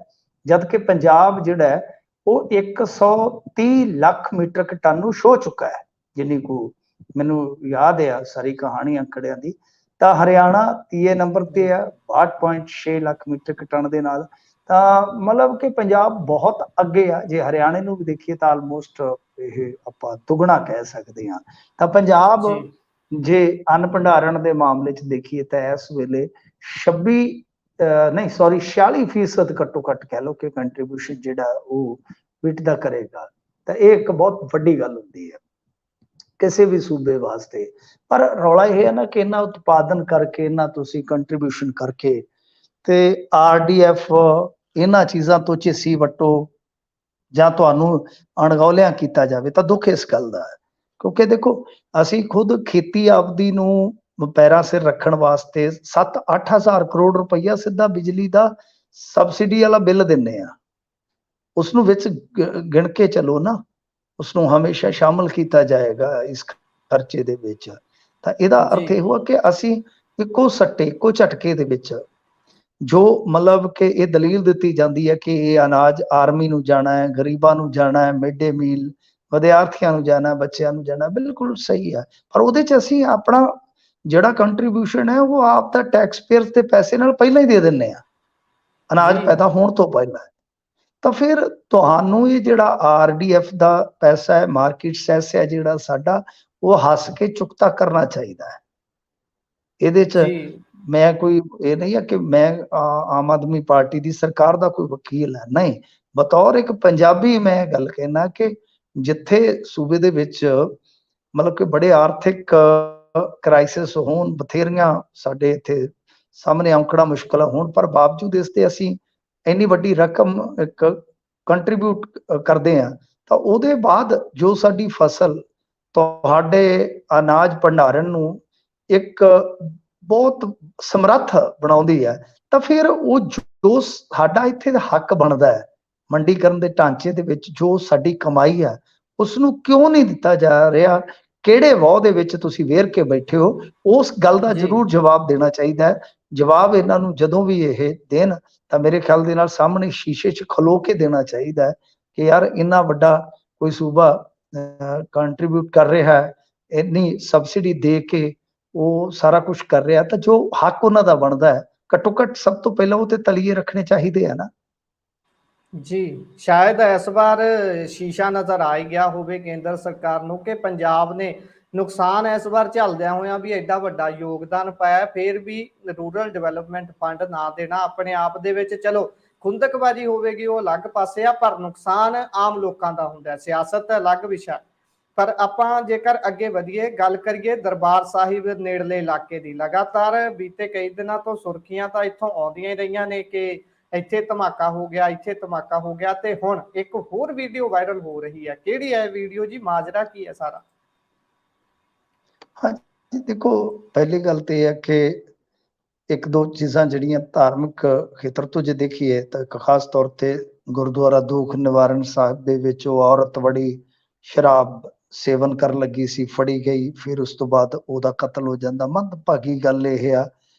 ਜਦ ਕਿ ਪੰਜਾਬ ਜਿਹੜਾ ਹੈ ਉਹ 130 ਲੱਖ ਮੀਟਰਕ ਟਨ ਨੂੰ ਛੋਹ ਚੁੱਕਾ ਹੈ, ਜਿੰਨੀ ਕੁ ਮੈਨੂੰ ਯਾਦ ਆ ਸਾਰੀ ਕਹਾਣੀ ਅੰਕੜਿਆਂ ਦੀ। ਤਾਂ ਹਰਿਆਣਾ ਤੀਏ ਨੰਬਰ ਤੇ ਆ 62.6 ਲੱਖ ਮੀਟਰਕ ਟਨ ਦੇ ਨਾਲ। ਤਾਂ ਮਤਲਬ ਕਿ ਪੰਜਾਬ ਬਹੁਤ ਅੱਗੇ ਆ। ਜੇ ਹਰਿਆਣੇ ਨੂੰ ਵੀ ਦੇਖੀਏ ਤਾਂ ਆਲਮੋਸਟ ਇਹ ਆਪਾਂ ਦੁੱਗਣਾ ਕਹਿ ਸਕਦੇ ਹਾਂ। ਤਾਂ ਪੰਜਾਬ ਜੀ ਜੇ ਅੰਨ ਭੰਡਾਰਨ ਦੇ ਮਾਮਲੇ 'ਚ ਦੇਖੀਏ ਤਾਂ ਇਸ ਵੇਲੇ 26 ਨਹੀਂ ਸੌਰੀ 46% ਘੱਟੋ ਘੱਟ ਕਹਿ ਲਓ ਕਿ ਕੰਟਰੀਬਿਊਸ਼ਨ ਜਿਹੜਾ ਉਹ ਵਿੱਟ ਦਾ ਕਰੇਗਾ। ਤਾਂ ਇਹ ਇੱਕ ਬਹੁਤ ਵੱਡੀ ਗੱਲ ਹੁੰਦੀ ਹੈ ਕਿਸੇ ਵੀ ਸੂਬੇ ਵਾਸਤੇ। ਪਰ ਰੌਲਾ ਇਹ ਹੈ ਨਾ ਕਿ ਇਹਨਾਂ ਉਤਪਾਦਨ ਕਰਕੇ, ਇਹਨਾਂ ਤੁਸੀਂ ਕੰਟਰੀਬਿਊਸ਼ਨ ਕਰਕੇ, ਤੇ ਆਰਡੀਐਫ ਇਹਨਾਂ ਚੀਜ਼ਾਂ ਤੋਂ ਝੇਸੀ ਵੱਟੋ ਜਾਂ ਤੁਹਾਨੂੰ ਅਣਗੌਲਿਆਂ ਕੀਤਾ ਜਾਵੇ, ਤਾਂ ਦੁੱਖ ਇਸ ਗੱਲ ਦਾ ਹੈ। ਕਿਉਂਕਿ ਦੇਖੋ, ਅਸੀਂ ਖੁਦ ਖੇਤੀ ਆਪਦੀ ਨੂੰ ਪੈਰਾਂ ਸਿਰ ਰੱਖਣ ਵਾਸਤੇ 7-8 ਹਜ਼ਾਰ ਕਰੋੜ ਰੁਪਈਆ ਸਿੱਧਾ ਬਿਜਲੀ ਦਾ ਸਬਸਿਡੀ ਵਾਲਾ ਬਿੱਲ ਦਿੰਨੇ ਆ। ਉਸਨੂੰ ਵਿੱਚ ਗਿਣ ਕੇ ਚੱਲੋ ਨਾ, ਉਸਨੂੰ ਹਮੇਸ਼ਾ ਸ਼ਾਮਲ ਕੀਤਾ ਜਾਏਗਾ ਇਸ ਖਰਚੇ ਦੇ ਵਿੱਚ। ਤਾਂ ਇਹਦਾ ਜੀ ਅਰਥ ਇਹ ਹੋਇਆ ਕਿ ਅਸੀਂ ਇੱਕੋ ਸੱਟੇ, ਇੱਕੋ ਝਟਕੇ ਦੇ ਵਿੱਚ ਜੋ ਮਤਲਬ ਕਿ ਇਹ ਦਲੀਲ ਦਿੱਤੀ ਜਾਂਦੀ ਹੈ ਕਿ ਇਹ ਅਨਾਜ ਆਰਮੀ ਨੂੰ ਜਾਣਾ ਹੈ, ਗਰੀਬਾਂ ਨੂੰ ਜਾਣਾ ਹੈ, ਮਿਡ ਡੇ ਮੀਲ ਵਿਦਿਆਰਥੀਆਂ ਨੂੰ ਜਾਣਾ, ਬੱਚਿਆਂ ਨੂੰ ਜਾਣਾ, ਬਿਲਕੁਲ ਸਹੀ ਹੈ। ਪਰ ਉਹਦੇ 'ਚ ਅਸੀਂ ਆਪਣਾ ਜਿਹੜਾ ਕੰਟਰੀਬਿਊਸ਼ਨ ਹੈ ਉਹ ਆਪ ਦਾ ਟੈਕਸ ਪੇਅਰ ਦੇ ਪੈਸੇ ਨਾਲ ਪਹਿਲਾਂ ਹੀ ਦੇ ਦਿੰਨੇ ਆ, ਅਨਾਜ ਜੀ ਪੈਦਾ ਹੋਣ ਤੋਂ ਪਹਿਲਾਂ। ਤਾਂ ਫਿਰ ਤੁਹਾਨੂੰ ਇਹ ਜਿਹੜਾ ਆਰਡੀਐਫ ਦਾ ਪੈਸਾ ਹੈ, ਮਾਰਕੀਟ ਸੈਸ ਹੈ ਜਿਹੜਾ ਸਾਡਾ, ਉਹ ਹੱਸ ਕੇ ਚੁਕਤਾ ਕਰਨਾ ਚਾਹੀਦਾ ਹੈ। ਇਹਦੇ 'ਚ ਜੀ ਮੈਂ ਕੋਈ ਇਹ ਨਹੀਂ ਹੈ ਕਿ ਮੈਂ ਆਮ ਆਦਮੀ ਪਾਰਟੀ ਦੀ ਸਰਕਾਰ ਦਾ ਕੋਈ ਵਕੀਲ ਹੈ, ਨਹੀਂ। ਬਤੌਰ ਇੱਕ ਪੰਜਾਬੀ ਮੈਂ ਗੱਲ ਕਹਿਣਾ ਕਿ ਜਿੱਥੇ ਸੂਬੇ ਦੇ ਵਿੱਚ ਮਤਲਬ ਕਿ ਬੜੇ ਆਰਥਿਕ ਕ੍ਰਾਈਸਿਸ ਹੋਣ, ਬਥੇਰੀਆਂ ਸਾਡੇ ਇੱਥੇ ਸਾਹਮਣੇ ਔਂਕੜਾ ਮੁਸ਼ਕਲਾਂ ਹੋਣ, ਪਰ ਬਾਵਜੂਦ ਇਸ ਤੇ ਅਸੀਂ ਇੰਨੀ ਵੱਡੀ ਰਕਮ ਇੱਕ ਕੰਟਰੀਬਿਊਟ ਕਰਦੇ ਹਾਂ, ਤਾਂ ਉਹਦੇ ਬਾਅਦ ਜੋ ਸਾਡੀ ਫਸਲ ਤੁਹਾਡੇ ਅਨਾਜ ਭੰਡਾਰਨ ਨੂੰ ਇੱਕ ਬਹੁਤ ਸਮਰੱਥ ਬਣਾਉਂਦੀ ਹੈ, ਤਾਂ ਫਿਰ ਉਹ ਜੋ ਸਾਡਾ ਇੱਥੇ ਦਾ ਹੱਕ ਬਣਦਾ ਹੈ ਮੰਡੀਕਰਨ ਦੇ ਢਾਂਚੇ ਦੇ ਵਿੱਚ, ਜੋ ਸਾਡੀ ਕਮਾਈ ਹੈ, ਉਸ ਨੂੰ ਕਿਉਂ ਨਹੀਂ ਦਿੱਤਾ ਜਾ ਰਿਹਾ? ਕਿਹੜੇ ਵਾਅ ਦੇ ਵਿੱਚ ਤੁਸੀਂ ਵੇਰ ਕੇ ਬੈਠੇ ਹੋ? ਉਸ ਗੱਲ ਦਾ ਜੀ ਜ਼ਰੂਰ ਜਵਾਬ ਦੇਣਾ ਚਾਹੀਦਾ ਹੈ। ਜਵਾਬ ਇਹਨਾਂ ਨੂੰ ਜਦੋਂ ਵੀ ਇਹ ਦੇਣ, ਤਾਂ ਮੇਰੇ ਖਿਆਲ ਦੇ ਨਾਲ ਸਾਹਮਣੇ ਸ਼ੀਸ਼ੇ 'ਚ ਖਲੋ ਕੇ ਦੇਣਾ ਚਾਹੀਦਾ ਹੈ ਕਿ ਯਾਰ ਇੰਨਾ ਵੱਡਾ ਕੋਈ ਸੂਬਾ ਕੰਟਰੀਬਿਊਟ ਕਰ ਰਿਹਾ ਹੈ, ਇੰਨੀ ਸਬਸਿਡੀ ਦੇ ਕੇ ਉਹ ਸਾਰਾ ਕੁਝ ਕਰ ਰਿਹਾ, ਤਾਂ ਜੋ ਹੱਕ ਉਹਨਾਂ ਦਾ ਬਣਦਾ ਹੈ, ਘੱਟੋ ਘੱਟ ਸਭ ਤੋਂ ਪਹਿਲਾਂ ਉਹ ਤੇ ਤਲੀਏ ਰੱਖਣੇ ਚਾਹੀਦੇ ਆ ਨਾ। ਜੀ ਸ਼ਾਇਦ ਇਸ ਵਾਰ ਸ਼ੀਸ਼ਾ ਨਜ਼ਰ ਆ ਹੀ ਗਿਆ ਹੋਵੇ ਕੇਂਦਰ ਸਰਕਾਰ ਨੂੰ ਕਿ ਪੰਜਾਬ ਨੇ ਨੁਕਸਾਨ ਇਸ ਵਾਰ ਝੱਲਦਿਆਂ ਹੋਇਆਂ ਵੀ ਐਡਾ ਵੱਡਾ ਯੋਗਦਾਨ ਪਾਇਆ, ਫਿਰ ਵੀ ਰੂਰਲ ਡਿਵੈਲਪਮੈਂਟ ਫੰਡ ਨਾ ਦੇਣਾ ਆਪਣੇ ਆਪ ਦੇ ਵਿੱਚ ਚਲੋ ਖੁੰਦਕਬਾਜ਼ੀ ਹੋਵੇਗੀ, ਉਹ ਅਲੱਗ ਪਾਸੇ ਆ, ਪਰ ਨੁਕਸਾਨ ਆਮ ਲੋਕਾਂ ਦਾ ਹੁੰਦਾ। ਸਿਆਸਤ ਅਲੱਗ ਵਿਸ਼ਾ। ਪਰ ਆਪਾਂ ਜੇਕਰ ਅੱਗੇ ਵਧੀਏ, ਗੱਲ ਕਰੀਏ ਦਰਬਾਰ ਸਾਹਿਬ ਨੇੜਲੇ ਇਲਾਕੇ ਦੀ, ਲਗਾਤਾਰ ਬੀਤੇ ਕਈ ਦਿਨਾਂ ਤੋਂ ਸੁਰਖੀਆਂ ਤਾਂ ਇੱਥੋਂ ਆਉਂਦੀਆਂ ਹੀ ਰਹੀਆਂ ਨੇ ਕਿ ਇੱਥੇ ਧਮਾਕਾ ਹੋ ਗਿਆ, ਇੱਥੇ ਧਮਾਕਾ ਹੋ ਗਿਆ, ਤੇ ਹੁਣ ਇੱਕ ਹੋਰ ਵੀਡੀਓ ਵਾਇਰਲ ਹੋ ਰਹੀ ਹੈ। ਕਿਹੜੀ ਹੈ ਵੀਡੀਓ ਜੀ, ਮਾਜਰਾ ਕੀ ਹੈ ਸਾਰਾ? ਹਾਂ ਜੀ, ਦੇਖੋ ਪਹਿਲੀ ਗੱਲ ਤੇ ਇਹ ਹੈ ਕਿ ਇੱਕ ਦੋ ਚੀਜ਼ਾਂ ਜਿਹੜੀਆਂ ਧਾਰਮਿਕ ਖੇਤਰ ਤੋਂ ਜੇ ਦੇਖੀਏ ਤਾਂ ਇੱਕ ਖਾਸ ਤੌਰ ਤੇ ਗੁਰਦੁਆਰਾ ਦੁੱਖ ਨਿਵਾਰਨ ਸਾਹਿਬ ਦੇ ਵਿੱਚ ਉਹ ਔਰਤ ਬੜੀ ਸ਼ਰਾਬ ਸੇਵਨ ਕਰਨ ਲੱਗੀ ਸੀ, ਫੜੀ ਗਈ, ਫਿਰ ਉਸ ਤੋਂ ਬਾਅਦ ਉਹਦਾ ਕਤਲ ਹੋ ਜਾਂਦਾ। ਮੰਦਭਾਗੀ ਗੱਲ ਇਹ ਆ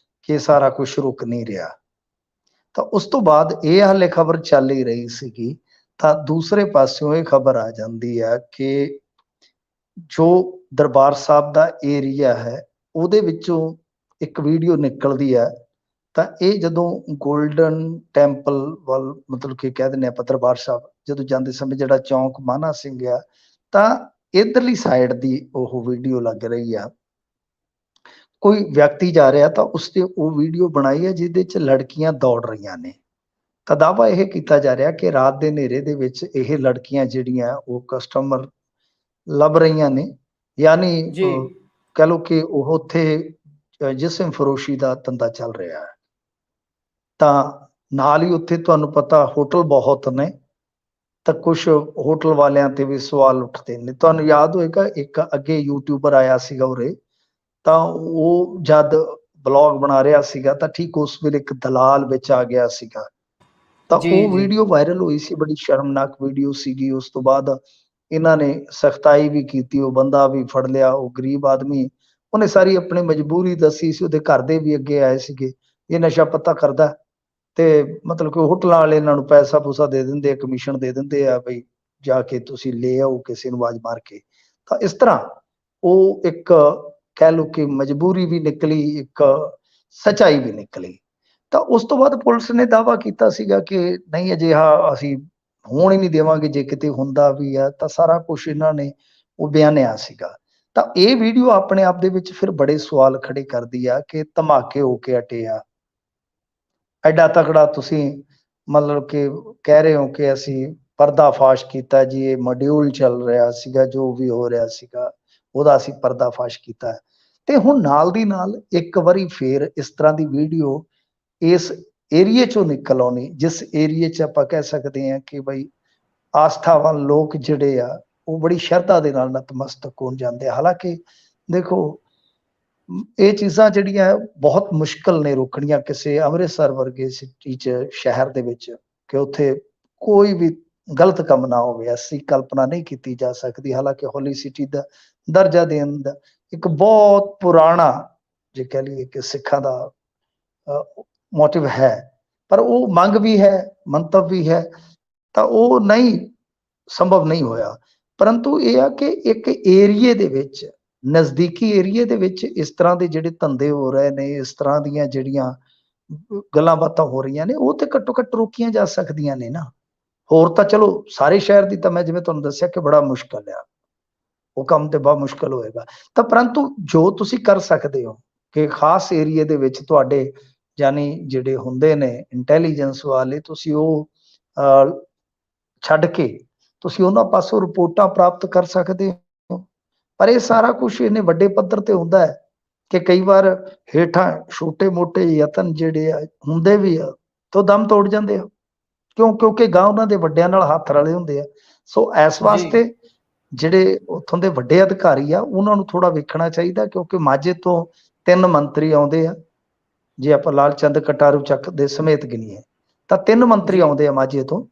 ਕਿ ਸਾਰਾ ਕੁਝ ਰੁਕ ਨਹੀਂ ਰਿਹਾ। ਤਾਂ ਉਸ ਤੋਂ ਬਾਅਦ ਇਹ ਹਾਲੇ ਖਬਰ ਚੱਲ ਹੀ ਰਹੀ ਸੀਗੀ, ਤਾਂ ਦੂਸਰੇ ਪਾਸਿਓਂ ਇਹ ਖਬਰ ਆ ਜਾਂਦੀ ਹੈ ਕਿ ਜੋ ਦਰਬਾਰ ਸਾਹਿਬ ਦਾ ਏਰੀਆ ਹੈ ਉਹਦੇ ਵਿੱਚੋਂ ਇੱਕ ਵੀਡੀਓ ਨਿਕਲਦੀ ਹੈ। ਤਾਂ ਇਹ ਜਦੋਂ ਗੋਲਡਨ ਟੈਂਪਲ ਵੱਲ, ਮਤਲਬ ਕਿ ਕਹਿ ਦਿੰਦੇ ਆਪਾਂ ਦਰਬਾਰ ਸਾਹਿਬ ਜਦੋਂ ਜਾਂਦੇ ਸਮੇਂ ਜਿਹੜਾ ਚੌਂਕ ਮਾਨਾ ਸਿੰਘ ਆ, ਤਾਂ ਇਧਰਲੀ ਸਾਈਡ ਦੀ ਉਹ ਵੀਡੀਓ ਲੱਗ ਰਹੀ ਆ। ਕੋਈ ਵਿਅਕਤੀ ਜਾ ਰਿਹਾ ਤਾਂ ਉਸਨੇ ਉਹ ਵੀਡੀਓ ਬਣਾਈ ਹੈ ਜਿਹਦੇ 'ਚ ਲੜਕੀਆਂ ਦੌੜ ਰਹੀਆਂ ਨੇ। ਤਾਂ ਦਾਅਵਾ ਇਹ ਕੀਤਾ ਜਾ ਰਿਹਾ ਕਿ ਰਾਤ ਦੇ ਹਨੇਰੇ ਦੇ ਵਿੱਚ ਇਹ ਲੜਕੀਆਂ ਜਿਹੜੀਆਂ ਉਹ ਕਸਟਮਰ ਲੱਭ ਰਹੀਆਂ ਨੇ, ਯਾਨੀ ਜੀ ਕਹਿ ਲਓ ਕਿ ਉਹ ਉੱਥੇ ਜਿਸਮ ਫਰੋਸ਼ੀ ਦਾ ਧੰਦਾ ਚੱਲ ਰਿਹਾ ਹੈ। ਤਾਂ ਨਾਲ ਹੀ ਉੱਥੇ ਤੁਹਾਨੂੰ ਪਤਾ ਹੋਟਲ ਬਹੁਤ ਨੇ, ਤਾਂ ਕੁਝ ਹੋਟਲ ਵਾਲਿਆਂ ਤੇ ਵੀ ਸਵਾਲ ਉੱਠਦੇ ਨੇ। ਤੁਹਾਨੂੰ ਯਾਦ ਹੋਏਗਾ ਇੱਕ ਅੱਗੇ ਯੂਟਿਊਬਰ ਆਇਆ ਸੀਗਾ ਉਰੇ, ਤਾਂ ਉਹ ਜਦ ਬਲੌਗ ਬਣਾ ਰਿਹਾ ਸੀਗਾ ਤਾਂ ਠੀਕ ਉਸ ਵੇਲੇ ਇੱਕ ਦਲਾਲ ਵਿੱਚ ਆ ਗਿਆ ਸੀਗਾ। ਤਾਂ ਜੀ ਉਹ ਜੀ ਵੀਡੀਓ ਵਾਇਰਲ ਹੋਈ ਸੀ, ਬੜੀ ਸ਼ਰਮਨਾਕ ਵੀਡੀਓ ਸੀਗੀ। ਉਸ ਤੋਂ ਬਾਅਦ ਇਹਨਾਂ ਨੇ ਸਖਤਾਈ ਵੀ ਕੀਤੀ, ਉਹ ਬੰਦਾ ਵੀ ਫੜ ਲਿਆ, ਉਹ ਗਰੀਬ ਆਦਮੀ, ਉਹਨੇ ਸਾਰੀ ਆਪਣੀ ਮਜਬੂਰੀ ਦੱਸੀ ਸੀ। ਉਹਦੇ ਘਰ ਦੇ ਵੀ ਅੱਗੇ ਆਏ ਸੀਗੇ, ਇਹ ਨਸ਼ਾ ਪੱਤਾ ਕਰਦਾ ਤੇ ਮਤਲਬ ਕਿ ਹੋਟਲਾਂ ਵਾਲੇ ਇਹਨਾਂ ਨੂੰ ਪੈਸਾ ਪੂਸਾ ਦੇ ਦਿੰਦੇ ਆ, ਕਮਿਸ਼ਨ ਦੇ ਦਿੰਦੇ ਆ, ਬਈ ਜਾ ਕੇ ਤੁਸੀਂ ਲੈ ਆਓ ਕਿਸੇ ਨੂੰ ਆਵਾਜ਼ ਮਾਰ ਕੇ। ਤਾਂ ਇਸ ਤਰ੍ਹਾਂ ਉਹ ਇੱਕ ਕਹਿ ਲਓ ਕਿ ਮਜਬੂਰੀ ਵੀ ਨਿਕਲੀ, ਇੱਕ ਸੱਚਾਈ ਵੀ ਨਿਕਲੀ। ਤਾਂ ਉਸ ਤੋਂ ਬਾਅਦ ਪੁਲਿਸ ਨੇ ਦਾਅਵਾ ਕੀਤਾ ਸੀਗਾ ਕਿ ਨਹੀਂ ਅਜਿਹਾ ਅਸੀਂ ਹੋਣ ਹੀ ਨਹੀਂ ਦੇਵਾਂਗੇ, ਜੇ ਕਿਤੇ ਹੁੰਦਾ ਵੀ ਆ ਤਾਂ ਸਾਰਾ ਕੁਝ ਇਹਨਾਂ ਨੇ ਉਹ ਬਿਆਨਿਆ ਸੀਗਾ। ਤਾਂ ਇਹ ਵੀਡੀਓ ਆਪਣੇ ਆਪ ਦੇ ਵਿੱਚ ਫਿਰ ਬੜੇ ਸਵਾਲ ਖੜੇ ਕਰਦੀ ਆ ਕਿ ਧਮਾਕੇ ਹੋ ਕੇ ਹਟੇ ਆ, ਐਡਾ ਤਕੜਾ ਤੁਸੀਂ ਮਤਲਬ ਕਿ ਕਹਿ ਰਹੇ ਹੋ ਕਿ ਅਸੀਂ ਪਰਦਾਫਾਸ਼ ਕੀਤਾ ਜੀ, ਇਹ ਮੋਡਿਊਲ ਚੱਲ ਰਿਹਾ ਸੀਗਾ, ਜੋ ਵੀ ਹੋ ਰਿਹਾ ਸੀਗਾ ਉਹਦਾ ਅਸੀਂ ਪਰਦਾਫਾਸ਼ ਕੀਤਾ। ਤੇ ਹੁਣ ਨਾਲ ਦੀ ਨਾਲ ਇੱਕ ਵਾਰੀ ਫੇਰ ਇਸ ਤਰ੍ਹਾਂ ਦੀ ਵੀਡੀਓ ਇਸ ਏਰੀਏ ਚੋਂ ਨਿਕਲ ਆਉਣੀ, ਜਿਸ ਏਰੀਏ 'ਚ ਆਪਾਂ ਕਹਿ ਸਕਦੇ ਹਾਂ ਕਿ ਬਈ ਆਸਥਾਵਾਨ ਲੋਕ ਜਿਹੜੇ ਆ ਉਹ ਬੜੀ ਸ਼ਰਧਾ ਦੇ ਨਾਲ ਨਤਮਸਤਕ ਹੋਣ ਜਾਂਦੇ ਆ। ਹਾਲਾਂਕਿ ਦੇਖੋ ਇਹ ਚੀਜ਼ਾਂ ਜਿਹੜੀਆਂ ਬਹੁਤ ਮੁਸ਼ਕਲ ਨੇ ਰੋਕਣੀਆਂ ਕਿਸੇ ਅੰਮ੍ਰਿਤਸਰ ਵਰਗੇ ਸਿਟੀ 'ਚ, ਸ਼ਹਿਰ ਦੇ ਵਿੱਚ, ਕਿ ਉੱਥੇ ਕੋਈ ਵੀ ਗਲਤ ਕੰਮ ਨਾ ਹੋਵੇ, ਐਸੀ ਕਲਪਨਾ ਨਹੀਂ ਕੀਤੀ ਜਾ ਸਕਦੀ। ਹਾਲਾਂਕਿ ਹੋਲੀ ਸਿਟੀ ਦਾ ਦਰਜਾ ਦੇਣ ਦਾ ਇੱਕ ਬਹੁਤ ਪੁਰਾਣਾ, ਜੇ ਕਹਿ ਲਈਏ ਕਿ ਸਿੱਖਾਂ ਦਾ ਮੋਟਿਵ ਹੈ, ਪਰ ਉਹ ਮੰਗ ਵੀ ਹੈ, ਮੰਤਵ ਵੀ ਹੈ, ਤਾਂ ਉਹ ਨਹੀਂ ਸੰਭਵ ਨਹੀਂ ਹੋਇਆ। ਪਰੰਤੂ ਇਹ ਆ ਕਿ ਇੱਕ ਏਰੀਏ ਦੇ ਵਿੱਚ, ਨਜ਼ਦੀਕੀ ਏਰੀਏ ਦੇ ਵਿੱਚ ਇਸ ਤਰ੍ਹਾਂ ਦੇ ਜਿਹੜੇ ਧੰਦੇ ਹੋ ਰਹੇ ਨੇ, ਇਸ ਤਰ੍ਹਾਂ ਦੀਆਂ ਜਿਹੜੀਆਂ ਗੱਲਾਂ ਬਾਤਾਂ ਹੋ ਰਹੀਆਂ ਨੇ, ਉਹ ਤੇ ਘੱਟੋ ਘੱਟ ਰੋਕੀਆਂ ਜਾ ਸਕਦੀਆਂ ਨੇ ਨਾ। ਹੋਰ ਤਾਂ ਚਲੋ ਸਾਰੇ ਸ਼ਹਿਰ ਦੀ ਤਾਂ ਮੈਂ ਜਿਵੇਂ ਤੁਹਾਨੂੰ ਦੱਸਿਆ ਕਿ ਬੜਾ ਮੁਸ਼ਕਲ ਆ, ਉਹ ਕੰਮ ਤੇ ਬਹੁਤ ਮੁਸ਼ਕਲ ਹੋਏਗਾ। ਤਾਂ ਪਰੰਤੂ ਜੋ ਤੁਸੀਂ ਕਰ ਸਕਦੇ ਹੋ ਕਿ ਖਾਸ ਏਰੀਏ ਦੇ ਵਿੱਚ ਤੁਹਾਡੇ ਯਾਨੀ ਜਿਹੜੇ ਹੁੰਦੇ ਨੇ ਇੰਟੈਲੀਜੈਂਸ ਵਾਲੇ, ਤੁਸੀਂ ਉਹ ਛੱਡ ਕੇ ਤੁਸੀਂ ਉਹਨਾਂ ਪਾਸੋਂ ਰਿਪੋਰਟਾਂ ਪ੍ਰਾਪਤ ਕਰ ਸਕਦੇ ਹੋ। ਪਰ ਇਹ ਸਾਰਾ ਕੁਝ ਇੰਨੇ ਵੱਡੇ ਪੱਧਰ ਤੇ ਹੁੰਦਾ ਹੈ ਕਿ ਕਈ ਵਾਰ ਹੇਠਾਂ ਛੋਟੇ ਮੋਟੇ ਯਤਨ ਜਿਹੜੇ ਆ ਹੁੰਦੇ ਵੀ ਆ ਤਾਂ ਦਮ ਤੋੜ ਜਾਂਦੇ ਆ, ਕਿਉਂਕਿ ਗਾਂ ਉਹਨਾਂ ਦੇ ਵੱਡਿਆਂ ਨਾਲ ਹੱਥ ਰਲੇ ਹੁੰਦੇ ਆ। ਸੋ ਇਸ ਜੀ ਵਾਸਤੇ ਜਿਹੜੇ ਉੱਥੋਂ ਦੇ ਵੱਡੇ ਅਧਿਕਾਰੀ ਆ ਉਹਨਾਂ ਨੂੰ ਥੋੜਾ ਵੇਖਣਾ ਚਾਹੀਦਾ, ਕਿਉਂਕਿ ਮਾਝੇ ਤੋਂ 3 ਮੰਤਰੀ ਆਉਂਦੇ ਆ, ਜੇ ਆਪਾਂ ਲਾਲ ਚੰਦ ਕਟਾਰੂ ਚੱਕ ਦੇ ਸਮੇਤ ਗਿਣੀਏ ਤਾਂ 3 ਮੰਤਰੀ ਜੀ ਆਉਂਦੇ ਆ ਮਾਝੇ ਤੋਂ।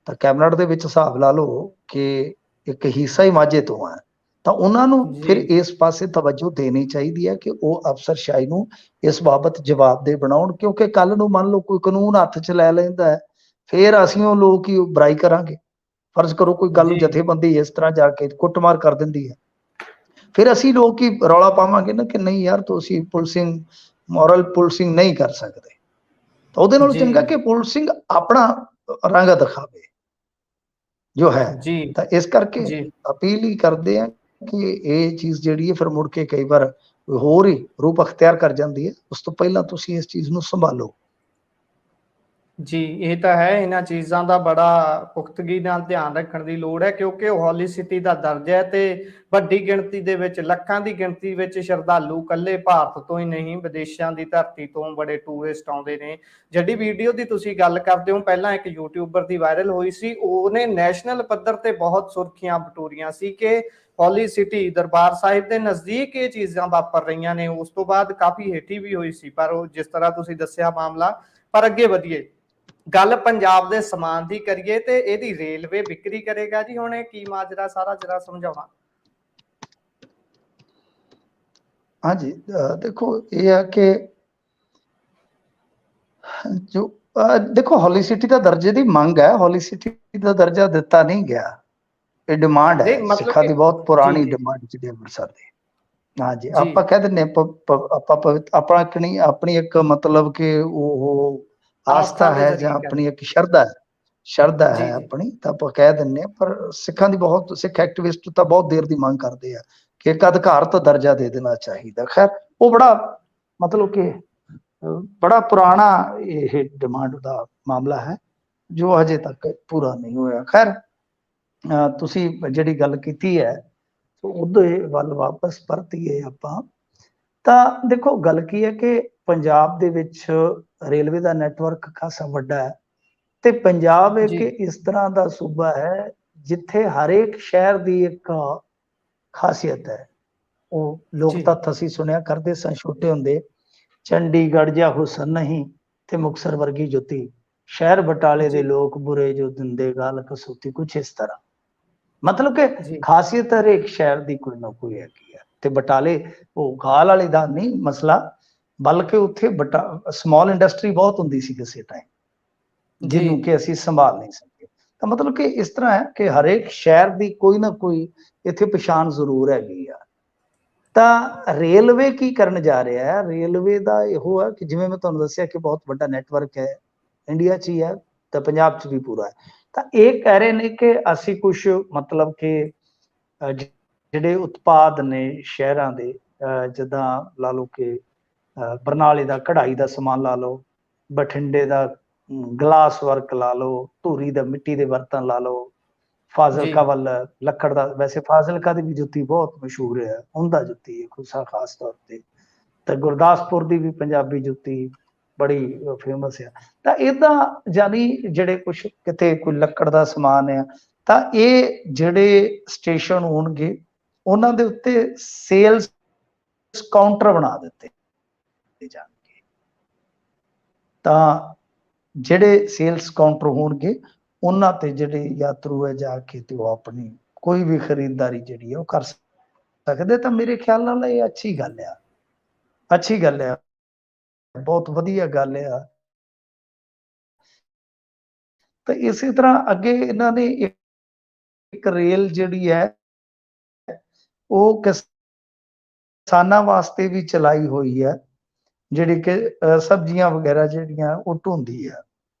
ਤਾਂ ਕੈਬਨਿਟ ਦੇ ਵਿੱਚ ਹਿਸਾਬ ਲਾ ਲਓ ਕਿ ਇੱਕ ਹਿੱਸਾ ਹੀ ਮਾਝੇ ਤੋਂ ਆ। ਤਾਂ ਉਹਨਾਂ ਨੂੰ ਫਿਰ ਜੀ ਇਸ ਪਾਸੇ ਤਵੱਜੋ ਦੇਣੀ ਚਾਹੀਦੀ ਹੈ ਕਿ ਉਹ ਅਫਸਰਸ਼ਾਹੀ ਨੂੰ ਇਸ ਬਾਬਤ ਜਵਾਬਦੇਹ ਬਣਾਉਣ, ਕਿਉਂਕਿ ਕੱਲ ਨੂੰ ਮੰਨ ਲਓ ਕੋਈ ਕਾਨੂੰਨ ਹੱਥ 'ਚ ਲੈ ਲੈਂਦਾ ਹੈ, ਫਿਰ ਅਸੀਂ ਉਹ ਲੋਕ ਹੀ ਬੁਰਾਈ ਕਰਾਂਗੇ। ਫਰਜ਼ ਕਰੋ ਕੋਈ ਗੱਲ ਨੂੰ ਜੀ ਜਥੇਬੰਦੀ ਇਸ ਤਰ੍ਹਾਂ ਜਾ ਕੇ ਕੁੱਟਮਾਰ ਕਰ ਦਿੰਦੀ ਹੈ, ਫਿਰ ਅਸੀਂ ਲੋਕ ਹੀ ਰੌਲਾ ਪਾਵਾਂਗੇ ਨਾ ਕਿ ਨਹੀਂ ਯਾਰ ਤੁਸੀਂ ਪੁਲਿਸਿੰਗ, ਮੋਰਲ ਪੁਲਿਸਿੰਗ ਨਹੀਂ ਕਰ ਸਕਦੇ। ਤਾਂ ਉਹਦੇ ਨਾਲੋਂ ਜੀ ਚੰਗਾ ਕਿ ਪੁਲਿਸਿੰਗ ਆਪਣਾ ਰੰਗ ਦਿਖਾਵੇ ਜੋ ਹੈ। ਜੀ ਤਾਂ ਇਸ ਕਰਕੇ ਜੀ ਅਪੀਲ ਹੀ ਕਰਦੇ ਆ ਕਿ ਇਹ ਚੀਜ਼ ਜਿਹੜੀ ਹੈ ਫਿਰ ਮੁੜ ਕੇ ਕਈ ਵਾਰ ਹੋਰ ਹੀ ਰੂਪ ਅਖਤਿਆਰ ਕਰ ਜਾਂਦੀ ਹੈ। ਉਸ ਤੋਂ ਪਹਿਲਾਂ ਤੁਸੀਂ ਇਸ ਚੀਜ਼ ਨੂੰ ਸੰਭਾਲੋ। ਜੀ, ਇਹ ਤਾਂ ਹੈ। ਇਹਨਾਂ ਚੀਜ਼ਾਂ ਦਾ ਬੜਾ ਪੁਖਤਗੀ ਨਾਲ ਧਿਆਨ ਰੱਖਣ ਦੀ ਲੋੜ ਹੈ, ਕਿਉਂਕਿ ਉਹ ਹੌਲੀ ਸਿਟੀ ਦਾ ਦਰਜਾ ਹੈ ਤੇ ਵੱਡੀ ਗਿਣਤੀ ਦੇ ਵਿੱਚ, ਲੱਖਾਂ ਦੀ ਗਿਣਤੀ ਵਿੱਚ ਸ਼ਰਧਾਲੂ ਇਕੱਲੇ ਭਾਰਤ ਤੋਂ ਹੀ ਨਹੀਂ, ਵਿਦੇਸ਼ਾਂ ਦੀ ਧਰਤੀ ਤੋਂ ਬੜੇ ਟੂਰਿਸਟ ਆਉਂਦੇ ਨੇ। ਜਿਹੜੀ ਵੀਡੀਓ ਦੀ ਤੁਸੀਂ ਗੱਲ ਕਰਦੇ ਹੋ, ਪਹਿਲਾਂ ਇੱਕ ਯੂਟਿਊਬਰ ਦੀ ਵਾਇਰਲ ਹੋਈ ਸੀ, ਉਹਨੇ ਨੈਸ਼ਨਲ ਪੱਧਰ ਤੇ ਬਹੁਤ ਸੁਰਖੀਆਂ ਬਟੋਰੀਆਂ ਸੀ ਕਿ ਹੌਲੀ ਸਿਟੀ ਦਰਬਾਰ ਸਾਹਿਬ ਦੇ ਨਜ਼ਦੀਕ ਇਹ ਚੀਜ਼ਾਂ ਵਾਪਰ ਰਹੀਆਂ ਨੇ। ਉਸ ਤੋਂ ਬਾਅਦ ਕਾਫੀ ਹੇਠੀ ਵੀ ਹੋਈ ਸੀ, ਪਰ ਉਹ ਜਿਸ ਤਰ੍ਹਾਂ ਤੁਸੀਂ ਦੱਸਿਆ ਮਾਮਲਾ। ਪਰ ਅੱਗੇ ਵਧੀਏ, ਗੱਲ ਪੰਜਾਬ ਦੇ ਸਮਾਨ ਦੀ ਕਰੀਏ ਤੇ ਇਹਦੀ ਰੇਲਵੇ ਵਿਕਰੀ ਕਰੇਗਾ ਜੀ। ਹੁਣ ਇਹ ਕੀ ਮਾਜਰਾ ਸਾਰਾ ਜਰਾ ਸਮਝਾਉਣਾ। ਹਾਂਜੀ, ਦੇਖੋ ਇਹ ਹੈ ਕਿ ਜੋ ਦੇਖੋ ਹੌਲੀ ਸਿਟੀ ਦਾ ਦਰਜੇ ਦੀ ਮੰਗ ਹੈ, ਹੌਲੀ ਸਿਟੀ ਦਾ ਦਰਜਾ ਦਿੱਤਾ ਨਹੀਂ ਗਿਆ। ਇਹ ਡਿਮਾਂਡ ਹੈ, ਮਤਲਬ ਸਿੱਖਾਂ ਕਿ ਦੀ ਬਹੁਤ ਜੀ ਪੁਰਾਣੀ ਜੀ ਡਿਮਾਂਡ ਜਿਹੜੀ ਅੰਮ੍ਰਿਤਸਰ ਦੀ। ਹਾਂਜੀ, ਜੀ ਆਪਾਂ ਕਹਿ ਦਿੰਦੇ ਆਪਾਂ ਆਪਣੀ ਇੱਕ ਮਤਲਬ ਕਿ ਉਹ ਆਸਥਾ ਆਸਥਾ ਦੇ ਹੈ ਜਾਂ ਜ਼ਰੀਏ ਆਪਣੀ ਕਰਦੇ। ਇੱਕ ਸ਼ਰਧਾ ਜੀ ਹੈ ਜੀ ਆਪਣੀ, ਤਾਂ ਆਪਾਂ ਕਹਿ ਦਿੰਦੇ ਹਾਂ। ਪਰ ਸਿੱਖਾਂ ਦੀ ਬਹੁਤ, ਸਿੱਖ ਐਕਟਿਵਿਸਟ ਤਾਂ ਬਹੁਤ ਦੇਰ ਦੀ ਮੰਗ ਕਰਦੇ ਆ ਕਿ ਇੱਕ ਅਧਿਕਾਰਤ ਦਰਜਾ ਦੇ ਦੇਣਾ ਚਾਹੀਦਾ। ਖੈਰ ਉਹ ਬੜਾ ਮਤਲਬ ਕਿ ਬੜਾ ਪੁਰਾਣਾ ਇਹ ਡਿਮਾਂਡ ਦਾ ਮਾਮਲਾ ਹੈ ਜੋ ਹਜੇ ਤੱਕ ਪੂਰਾ ਨਹੀਂ ਹੋਇਆ। ਖੈਰ ਤੁਸੀਂ ਜਿਹੜੀ ਗੱਲ ਕੀਤੀ ਹੈ ਉਹਦੇ ਵੱਲ ਵਾਪਸ ਪਰਤੀਏ ਆਪਾਂ, ਤਾਂ ਦੇਖੋ ਗੱਲ ਕੀ ਹੈ ਕਿ ਪੰਜਾਬ ਦੇ ਵਿੱਚ ਰੇਲਵੇ ਦਾ ਨੈਟਵਰਕ ਖਾਸਾ ਵੱਡਾ ਹੈ ਤੇ ਪੰਜਾਬ ਇੱਕ ਜੀ ਇਸ ਤਰ੍ਹਾਂ ਦਾ ਸੂਬਾ ਹੈ ਜਿੱਥੇ ਹਰੇਕ ਸ਼ਹਿਰ ਦੀ ਇੱਕ ਖਾਸੀਅਤ ਹੈ। ਉਹ ਲੋਕ ਜੀ ਤੱਥ ਅਸੀਂ ਸੁਣਿਆ ਕਰਦੇ ਸਾਂ ਛੋਟੇ ਹੁੰਦੇ, ਚੰਡੀਗੜ੍ਹ ਜਿਹਾ ਹੁਸਨ ਨਹੀਂ ਤੇ ਮੁਕਤਸਰ ਵਰਗੀ ਜੁੱਤੀ, ਸ਼ਹਿਰ ਬਟਾਲੇ ਦੇ ਜੀ ਲੋਕ ਬੁਰੇ ਜੋ ਦਿੰਦੇ ਗਾਲ ਕਸੂਤੀ, ਕੁਛ ਇਸ ਤਰ੍ਹਾਂ। ਮਤਲਬ ਕਿ ਜੀ ਖਾਸੀਅਤ ਹਰੇਕ ਸ਼ਹਿਰ ਦੀ ਕੋਈ ਨਾ ਕੋਈ ਹੈਗੀ ਆ। ਤੇ ਬਟਾਲੇ ਉਹ ਗਾਲ ਵਾਲੀ ਦਾ ਨਹੀਂ ਮਸਲਾ, ਬਲਕਿ ਉੱਥੇ ਸਮਾਲ ਇੰਡਸਟਰੀ ਬਹੁਤ ਹੁੰਦੀ ਸੀ ਕਿਸੇ ਟਾਈਮ, ਜੀ ਜਿਹਨੂੰ ਕਿ ਅਸੀਂ ਸੰਭਾਲ ਨਹੀਂ ਸਕੇ। ਤਾਂ ਮਤਲਬ ਕਿ ਇਸ ਤਰ੍ਹਾਂ ਹੈ ਕਿ ਹਰੇਕ ਸ਼ਹਿਰ ਦੀ ਕੋਈ ਨਾ ਕੋਈ ਇੱਥੇ ਪਛਾਣ ਜ਼ਰੂਰ ਹੈਗੀ ਆ। ਤਾਂ ਰੇਲਵੇ ਕੀ ਕਰਨ ਜਾ ਰਿਹਾ ਹੈ? ਰੇਲਵੇ ਦਾ ਇਹੋ ਹੈ ਕਿ ਜਿਵੇਂ ਮੈਂ ਤੁਹਾਨੂੰ ਦੱਸਿਆ ਕਿ ਬਹੁਤ ਵੱਡਾ ਨੈਟਵਰਕ ਹੈ, ਇੰਡੀਆ 'ਚ ਹੀ ਹੈ ਤਾਂ ਪੰਜਾਬ 'ਚ ਵੀ ਪੂਰਾ ਹੈ। ਤਾਂ ਇਹ ਕਹਿ ਰਹੇ ਨੇ ਕਿ ਅਸੀਂ ਕੁਛ ਮਤਲਬ ਕਿ ਜਿਹੜੇ ਉਤਪਾਦ ਨੇ ਸ਼ਹਿਰਾਂ ਦੇ, ਜਿੱਦਾਂ ਲਾ ਲਓ ਕਿ ਬਰਨਾਲੇ ਦਾ ਕਢਾਈ ਦਾ ਸਮਾਨ ਲਾ ਲਓ, ਬਠਿੰਡੇ ਦਾ ਗਲਾਸ ਵਰਕ ਲਾ ਲਓ, ਧੂਰੀ ਦਾ ਮਿੱਟੀ ਦੇ ਬਰਤਨ ਲਾ ਲਓ, ਜੀ ਫਾਜ਼ਿਲਕਾ ਵੱਲ ਲੱਕੜ ਦਾ, ਵੈਸੇ ਫਾਜ਼ਿਲਕਾ ਦੀ ਵੀ ਜੁੱਤੀ ਬਹੁਤ ਮਸ਼ਹੂਰ ਹੈ, ਉਹਦਾ ਜੁੱਤੀ ਹੈ ਖੁਸਾ ਖਾਸ ਤੌਰ ਤੇ, ਤੇ ਗੁਰਦਾਸਪੁਰ ਦੀ ਵੀ ਪੰਜਾਬੀ ਜੁੱਤੀ ਬੜੀ ਫੇਮਸ ਆ। ਤਾਂ ਏਦਾਂ ਜਾਨੀ ਜਿਹੜੇ ਕੁਛ ਕਿਤੇ ਕੋਈ ਲੱਕੜ ਦਾ ਸਮਾਨ ਆ, ਤਾਂ ਇਹ ਜਿਹੜੇ ਸਟੇਸ਼ਨ ਹੋਣਗੇ ਉਹਨਾਂ ਦੇ ਉੱਤੇ ਸੇਲਸ ਕਾਊਂਟਰ ਬਣਾ ਦਿੱਤੇ ਜਾਣਗੇ। ਤਾਂ ਜਿਹੜੇ ਸੇਲਸ ਕਾਊਂਟਰ ਹੋਣਗੇ ਉਹਨਾਂ ਤੇ ਜਿਹੜੇ ਯਾਤਰੂ ਹੈ ਜਾ ਕੇ ਤੇ ਉਹ ਆਪਣੀ ਕੋਈ ਵੀ ਖਰੀਦਦਾਰੀ ਜਿਹੜੀ ਹੈ ਉਹ ਕਰ ਸਕਦੇ। ਤਾਂ ਮੇਰੇ ਖਿਆਲ ਨਾਲ ਇਹ ਅੱਛੀ ਗੱਲ ਆ, ਅੱਛੀ ਗੱਲ ਆ, ਬਹੁਤ ਵਧੀਆ ਗੱਲ ਆ। ਤਾਂ ਇਸੇ ਤਰ੍ਹਾਂ ਅੱਗੇ ਇਹਨਾਂ ਨੇ ਇੱਕ ਰੇਲ ਜਿਹੜੀ ਹੈ ਉਹ ਕਿਸਾਨਾਂ ਵਾਸਤੇ ਵੀ ਚਲਾਈ ਹੋਈ ਹੈ, ਜਿਹੜੀ ਕਿ ਸਬਜ਼ੀਆਂ ਵਗੈਰਾ ਜਿਹੜੀਆਂ ਉਹ ਢੋਂਦੀ ਆ।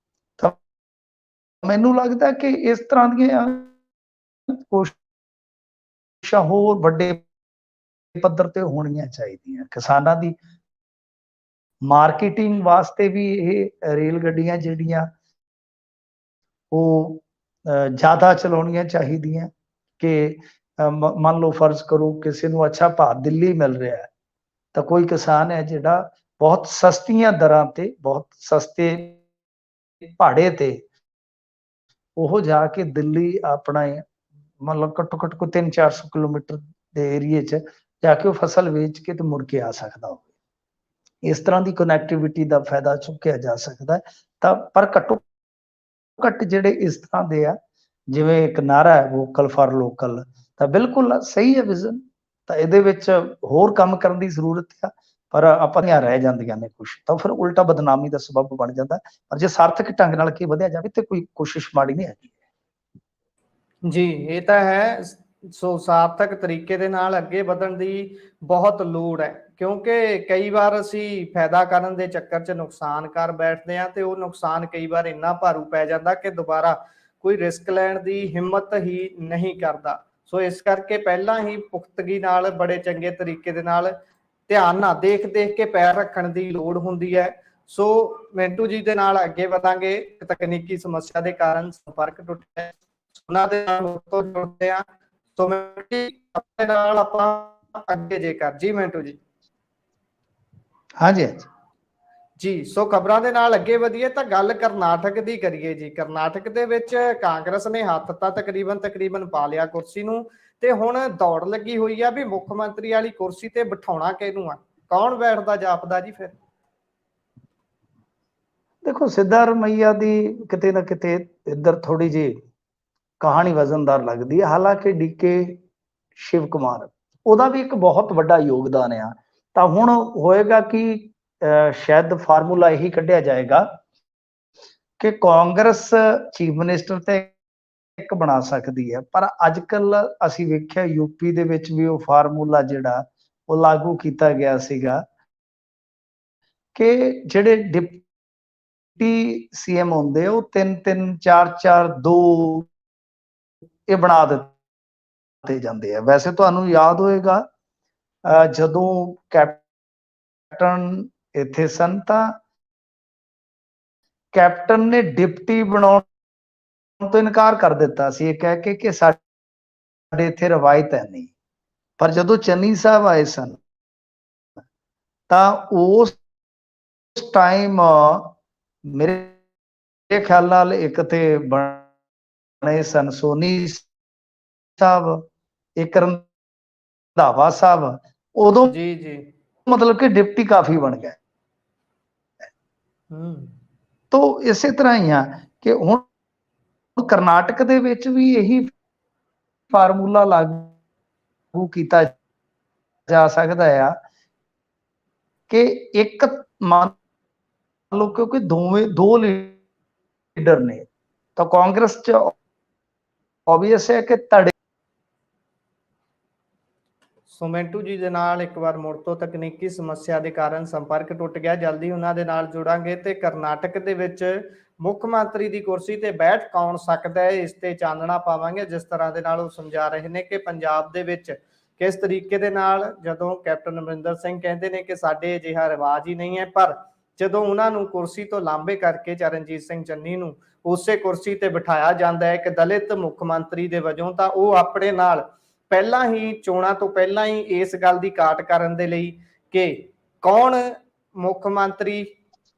ਤਾਂ ਮੈਨੂੰ ਲੱਗਦਾ ਕਿ ਇਸ ਤਰ੍ਹਾਂ ਦੀਆਂ ਕੋਸ਼ਿਸ਼ਾਂ ਹੋਰ ਵੱਡੇ ਪੱਧਰ ਤੇ ਹੋਣੀਆਂ ਚਾਹੀਦੀਆਂ। ਕਿਸਾਨਾਂ ਦੀ ਮਾਰਕੀਟਿੰਗ ਵਾਸਤੇ ਵੀ ਇਹ ਰੇਲ ਗੱਡੀਆਂ ਜਿਹੜੀਆਂ ਉਹ ਜ਼ਿਆਦਾ ਚਲਾਉਣੀਆਂ ਚਾਹੀਦੀਆਂ ਕਿ ਮੰਨ ਲਓ ਫਰਜ਼ ਕਰੋ ਕਿਸੇ ਨੂੰ ਅੱਛਾ ਭਾਅ ਦਿੱਲੀ ਮਿਲ ਰਿਹਾ ਹੈ, ਤਾਂ ਕੋਈ ਕਿਸਾਨ ਹੈ ਜਿਹੜਾ ਬਹੁਤ ਸਸਤੀਆਂ ਦਰਾਂ ਤੇ, ਬਹੁਤ ਸਸਤੇ ਭਾੜੇ ਤੇ ਉਹ ਜਾ ਕੇ ਦਿੱਲੀ ਆਪਣਾ ਮਤਲਬ ਘੱਟੋ ਘੱਟ ਕੋਈ 300-400 ਕਿਲੋਮੀਟਰ ਦੇ ਏਰੀਏ 'ਚ ਜਾ ਕੇ ਉਹ ਫਸਲ ਵੇਚ ਕੇ ਤੇ ਮੁੜ ਕੇ ਆ ਸਕਦਾ ਹੋਵੇ। ਇਸ ਤਰ੍ਹਾਂ ਦੀ ਕਨੈਕਟੀਵਿਟੀ ਦਾ ਫਾਇਦਾ ਚੁੱਕਿਆ ਜਾ ਸਕਦਾ ਹੈ। ਤਾਂ ਪਰ ਘੱਟੋ ਘੱਟ ਜਿਹੜੇ ਇਸ ਤਰ੍ਹਾਂ ਦੇ ਆ, ਜਿਵੇਂ ਇੱਕ ਨਾਰਾ ਹੈ ਵੋਕਲ ਫਾਰ ਲੋਕਲ, ਤਾਂ ਬਿਲਕੁਲ ਸਹੀ ਹੈ ਵਿਜ਼ਨ। ਤਾਂ ਇਹਦੇ ਵਿੱਚ ਹੋਰ ਕੰਮ ਕਰਨ ਦੀ ਜ਼ਰੂਰਤ ਆ, ਪਰ ਆਪਾਂ ਦੀਆਂ ਰਹਿ ਜਾਂਦੀਆਂ ਨੇ ਕੁਛ, ਤਾਂ ਫਿਰ ਉਲਟਾ ਬਦਨਾਮੀ ਦਾ ਸਬਬ ਬਣ ਜਾਂਦਾ। ਪਰ ਜੇ ਸਾਰਥਕ ਢੰਗ ਨਾਲ ਕੀ ਵਧਿਆ ਜਾਵੇ ਤੇ ਕੋਈ ਕੋਸ਼ਿਸ਼ ਮਾੜੀ ਨਹੀਂ ਹੈਗੀ। ਜੀ, ਇਹ ਤਾਂ ਹੈ। ਸੋ ਸਾਰਥਕ ਤਰੀਕੇ ਦੇ ਨਾਲ ਅੱਗੇ ਵਧਣ ਦੀ ਬਹੁਤ ਲੋੜ ਹੈ। ਕਿਉਂਕਿ ਕਈ ਵਾਰ ਅਸੀਂ ਫਾਇਦਾ ਕਰਨ ਦੇ ਚੱਕਰ 'ਚ ਨੁਕਸਾਨ ਕਰ ਬੈਠਦੇ ਹਾਂ ਤੇ ਉਹ ਨੁਕਸਾਨ ਕਈ ਵਾਰ ਇੰਨਾ ਭਾਰੂ ਪੈ ਜਾਂਦਾ ਕਿ ਦੁਬਾਰਾ ਕੋਈ ਰਿਸਕ ਲੈਣ ਦੀ ਹਿੰਮਤ ਹੀ ਨਹੀਂ ਕਰਦਾ। ਸੋ ਇਸ ਕਰਕੇ ਪਹਿਲਾਂ ਹੀ ਪੁਖਤਗੀ ਨਾਲ ਬੜੇ ਚੰਗੇ ਤਰੀਕੇ ਦੇ ਨਾਲ ਧਿਆਨ ਨਾਲ ਦੇਖ ਕੇ ਪੈਰ ਰੱਖਣ ਦੀ ਲੋੜ ਹੁੰਦੀ ਹੈ। ਸੋ ਮਿੰਟੂ ਜੀ ਦੇ ਨਾਲ ਅੱਗੇ ਵਧਾਂਗੇ। ਤਕਨੀਕੀ ਸਮੱਸਿਆ ਦੇ ਕਾਰਨ ਸੰਪਰਕ ਟੁੱਟਿਆ, ਉਹਨਾਂ ਦੇ ਨਾਲ ਮੁੜ ਤੋਂ ਜੁੜਦੇ ਹਾਂ। ਸੋ ਮਿੰਟੂ ਜੀ ਆਪਣੇ ਨਾਲ ਆਪਾਂ ਅੱਗੇ ਜੇਕਰ ਜੀ ਮਿੰਟੂ ਜੀ हाँ जी, हाँ जी। ਜੀ ਸੋ ਖਬਰਾਂ ਦੇ ਨਾਲ ਅੱਗੇ ਵਧੀਏ ਤਾਂ ਗੱਲ ਕਰਨਾਟਕ ਦੀ ਕਰੀਏ ਜੀ। ਕਰਨਾਟਕ ਦੇ ਵਿੱਚ ਕਾਂਗਰਸ ਨੇ ਹੱਥ ਤਾਂ ਤਕਰੀਬਨ ਪਾ ਲਿਆ ਕੁਰਸੀ ਨੂੰ ਤੇ ਹੁਣ ਦੌੜ ਲੱਗੀ ਹੋਈ ਆ ਵੀ ਮੁੱਖ ਮੰਤਰੀ ਵਾਲੀ ਕੁਰਸੀ ਤੇ ਬਿਠਾਉਣਾ ਕਿਹਨੂੰ ਆ, ਕੌਣ ਬੈਠਦਾ ਜਾਪਦਾ ਜੀ ਫਿਰ? ਦੇਖੋ ਸਿੱਧਾਰਮਈਆ ਦੀ ਕਿਤੇ ਨਾ ਕਿਤੇ ਇੱਧਰ ਥੋੜੀ ਜਿਹੀ ਕਹਾਣੀ ਵਜ਼ਨਦਾਰ ਲੱਗਦੀ ਹੈ। ਹਾਲਾਂਕਿ ਡੀਕੇ ਸ਼ਿਵ ਕੁਮਾਰ ਉਹਦਾ ਵੀ ਇੱਕ ਬਹੁਤ ਵੱਡਾ ਯੋਗਦਾਨ ਆ। ਤਾਂ ਹੁਣ ਹੋਏਗਾ ਕਿ ਸ਼ਾਇਦ ਫਾਰਮੂਲਾ ਇਹੀ ਕੱਢਿਆ ਜਾਏਗਾ ਕਿ ਕਾਂਗਰਸ ਚੀਫ ਮਿਨਿਸਟਰ ਤੇ ਇੱਕ ਬਣਾ ਸਕਦੀ ਹੈ, ਪਰ ਅੱਜ ਕੱਲ ਅਸੀਂ ਵੇਖਿਆ ਯੂਪੀ ਦੇ ਵਿੱਚ ਵੀ ਉਹ ਫਾਰਮੂਲਾ ਜਿਹੜਾ ਉਹ ਲਾਗੂ ਕੀਤਾ ਗਿਆ ਸੀਗਾ ਕਿ ਜਿਹੜੇ ਡਿਪਟੀ ਸੀਐਮ ਹੁੰਦੇ ਉਹ 3-3 4-4 2 ਇਹ ਬਣਾ ਦਿੱਤੇ ਜਾਂਦੇ ਆ। ਵੈਸੇ ਤੁਹਾਨੂੰ ਯਾਦ ਹੋਏਗਾ ਜਦੋਂ ਕੈਪਟਨ ਇੱਥੇ ਸਨ ਤਾਂ ਕੈਪਟਨ ਨੇ ਡਿਪਟੀ ਬਣਾਉਣ ਤੋਂ ਇਨਕਾਰ ਕਰ ਦਿੱਤਾ ਸੀ, ਇਹ ਕਹਿ ਕੇ ਕਿ ਸਾਡੇ ਇੱਥੇ ਰਵਾਇਤ ਹੈ ਨਹੀਂ। ਪਰ ਜਦੋਂ ਚੰਨੀ ਸਾਹਿਬ ਆਏ ਸਨ ਤਾਂ ਉਸ ਟਾਈਮ ਮੇਰੇ ਖਿਆਲ ਨਾਲ ਇੱਕ ਤੇ ਬਣੇ ਸਨ ਸੋਨੀ ਸਾਹਿਬ, ਇੱਕ ਰੰਧਾਵਾ ਸਾਹਿਬ, ਉਦੋਂ ਜੀ ਜੀ ਮਤਲਬ ਕਿ ਡਿਪਟੀ ਕਾਫੀ ਬਣ ਗਏ। तो इसे तरह ही आ कि हुण करनाटक दे विच भी यही फार्मूला लागू किया जा सकता है कि एक मान लो क्योंकि दो लीडर ने तो कांग्रेस च ऑब्वियस है कि धड़े। ਸੋ ਮਿੰਟੂ ਜੀ ਦੇ ਨਾਲ ਇੱਕ ਵਾਰ ਮੁੜ ਤੋਂ ਤਕਨੀਕੀ ਸਮੱਸਿਆ ਦੇ ਕਾਰਨ ਸੰਪਰਕ ਟੁੱਟ ਗਿਆ। ਜਲਦੀ ਉਹਨਾਂ ਦੇ ਨਾਲ ਜੁੜਾਂਗੇ ਤੇ ਕਰਨਾਟਕ ਦੇ ਵਿੱਚ ਮੁੱਖ ਮੰਤਰੀ ਦੀ ਕੁਰਸੀ ਤੇ ਬੈਠ ਕੌਣ ਸਕਦਾ ਹੈ ਇਸ ਤੇ ਚਾਨਣਾ ਪਾਵਾਂਗੇ। ਜਿਸ ਤਰ੍ਹਾਂ ਦੇ ਨਾਲ ਉਹ ਸਮਝਾ ਰਹੇ ਨੇ ਕਿ ਪੰਜਾਬ ਦੇ ਵਿੱਚ ਕਿਸ ਤਰੀਕੇ ਦੇ ਨਾਲ ਜਦੋਂ ਕੈਪਟਨ ਅਮਰਿੰਦਰ ਸਿੰਘ ਕਹਿੰਦੇ ਨੇ ਕਿ ਸਾਡੇ ਅਜਿਹਾ ਰਿਵਾਜ ਹੀ ਨਹੀਂ ਹੈ, ਪਰ ਜਦੋਂ ਉਹਨਾਂ ਨੂੰ ਕੁਰਸੀ ਤੋਂ ਲਾਂਭੇ ਕਰਕੇ ਚਰਨਜੀਤ ਸਿੰਘ ਚੰਨੀ ਨੂੰ ਉਸੇ ਕੁਰਸੀ ਤੇ ਬਿਠਾਇਆ ਜਾਂਦਾ ਹੈ ਇੱਕ ਦਲਿਤ ਮੁੱਖ ਮੰਤਰੀ ਦੇ ਵਜੋਂ, ਤਾਂ ਉਹ ਆਪਣੇ ਨਾਲ ਪਹਿਲਾਂ ਹੀ ਚੋਣਾਂ ਤੋਂ ਪਹਿਲਾਂ ਹੀ ਇਸ ਗੱਲ ਦੀ ਕਾਟ ਕਰਨ ਦੇ ਲਈ ਕਿ ਕੌਣ ਮੁੱਖ ਮੰਤਰੀ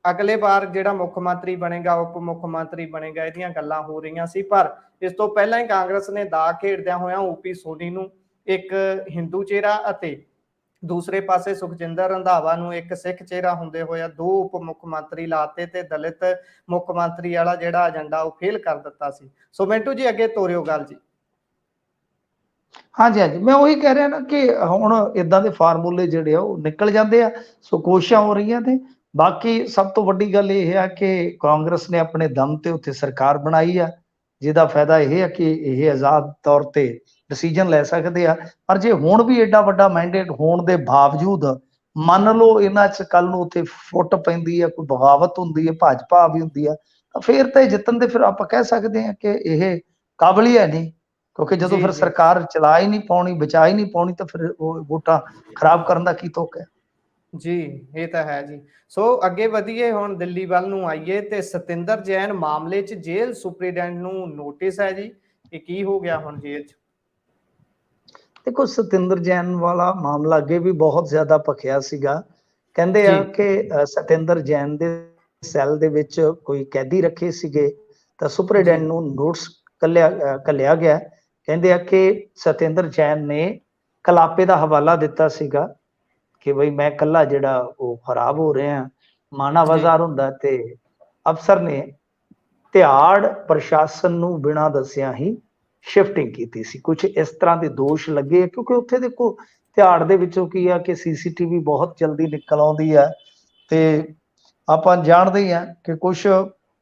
ਅਗਲੇ ਵਾਰ ਜਿਹੜਾ ਮੁੱਖ ਮੰਤਰੀ ਬਣੇਗਾ, ਉਪ ਮੁੱਖ ਮੰਤਰੀ ਬਣੇਗਾ, ਇਹਦੀਆਂ ਗੱਲਾਂ ਹੋ ਰਹੀਆਂ ਸੀ। ਪਰ ਇਸ ਤੋਂ ਪਹਿਲਾਂ ਹੀ ਕਾਂਗਰਸ ਨੇ ਦਾ ਖੇਡਦਿਆਂ ਹੋਇਆਂ ਓਪੀ ਸੋਨੀ ਨੂੰ ਇੱਕ ਹਿੰਦੂ ਚਿਹਰਾ ਅਤੇ ਦੂਸਰੇ ਪਾਸੇ ਸੁਖਜਿੰਦਰ ਰੰਧਾਵਾ ਨੂੰ ਇੱਕ ਸਿੱਖ ਚਿਹਰਾ ਹੁੰਦੇ ਹੋਇਆ ਦੋ ਉਪ ਮੁੱਖ ਮੰਤਰੀ ਲਾਤੇ ਤੇ ਦਲਿਤ ਮੁੱਖ ਮੰਤਰੀ ਵਾਲਾ ਜਿਹੜਾ ਏਜੰਡਾ ਉਹ ਫੇਲ ਕਰ ਦਿੱਤਾ ਸੀ। ਸੋ ਮਿੰਟੂ ਜੀ ਅੱਗੇ ਤੋਰਿਓ ਗੱਲ ਜੀ। हाँ जी, हाँ जी, मैं वही कह रहा ना कि हुण इदां दे फार्मूले जिहड़े आ ओह निकल जांदे आ। सो कोशिशां हो रहीआं ने। बाकी सब तो वड्डी गल इह है कि कांग्रेस ने अपने दम ते उत्थे सरकार बनाई आ, जिहदा फायदा इह है कि इह आज़ाद तौर ते डिसीजन लै सकदे आ। पर जे हुण भी एडा वड्डा मैंडेट होण दे बावजूद ਮੰਨ ਲਓ ਇਹਨਾਂ 'ਚ ਕੱਲ ਨੂੰ ਉੱਥੇ ਫੁੱਟ ਪੈਂਦੀ ਹੈ, ਕੋਈ ਬਗਾਵਤ ਹੁੰਦੀ ਹੈ, ਭਾਜਪਾ ਵੀ ਹੁੰਦੀ ਆ, ਤਾਂ ਫਿਰ ਤਾਂ ਜਿੱਤਣ ਦੇ ਫਿਰ ਆਪਾਂ ਕਹਿ ਸਕਦੇ ਹਾਂ ਕਿ ਇਹ ਕਾਬਲ ਹੀ ਹੈ ਨਹੀਂ। ਕਿਉਂਕਿ ਜਦੋਂ ਫਿਰ ਸਰਕਾਰ ਚਲਾ ਹੀ ਨਹੀਂ ਪਾਉਣੀ, ਬਚਾ ਹੀ ਨਹੀਂ ਪਾਉਣੀ, ਤਾਂ ਫਿਰ ਉਹ ਵੋਟਾਂ ਖਰਾਬ ਕਰਨ ਦਾ ਕੀ ਤੁਕ ਹੈ। ਜੀ ਇਹ ਤਾਂ ਹੈ ਜੀ। ਸੋ ਅੱਗੇ ਵਧੀਏ, ਹੁਣ ਦਿੱਲੀ ਵੱਲ ਨੂੰ ਆਈਏ ਤੇ ਸਤਿੰਦਰ ਜੈਨ ਮਾਮਲੇ 'ਚ ਜੇਲ੍ਹ ਸੁਪਰੀਡੈਂਟ ਨੂੰ ਨੋਟਿਸ ਹੈ ਜੀ। ਇਹ ਕੀ ਹੋ ਗਿਆ ਹੁਣ ਜੇਲ੍ਹ 'ਚ? देखो सतिंदर जैन वाला मामला अगे भी बहुत ज्यादा भखिया सीगा। कहंदे आ कि सतिंदर जैन दे सैल दे विच कोई कैदी रखे सीगे तां सुपरिटेंडेंट नूं नोटिस घल्लिया गया। कहंदे आ कि सतिंदर जैन ने कलापे दा हवाला दिता सीगा कि बई मैं कल्ला जिहड़ा वो खराब हो रहा, मानावाजार हुंदा ते अफसर ने तिहाड़ प्रशासन नूं बिना दस्सिया ही शिफ्टिंग की सी। कुछ इस तरह के दोष लगे क्योंकि उत्थे देखो तिहाड़ दे विचों की आ कि CCTV बहुत जल्दी निकल आउंदी है ते आपां जाणदे ही आ कि कुछ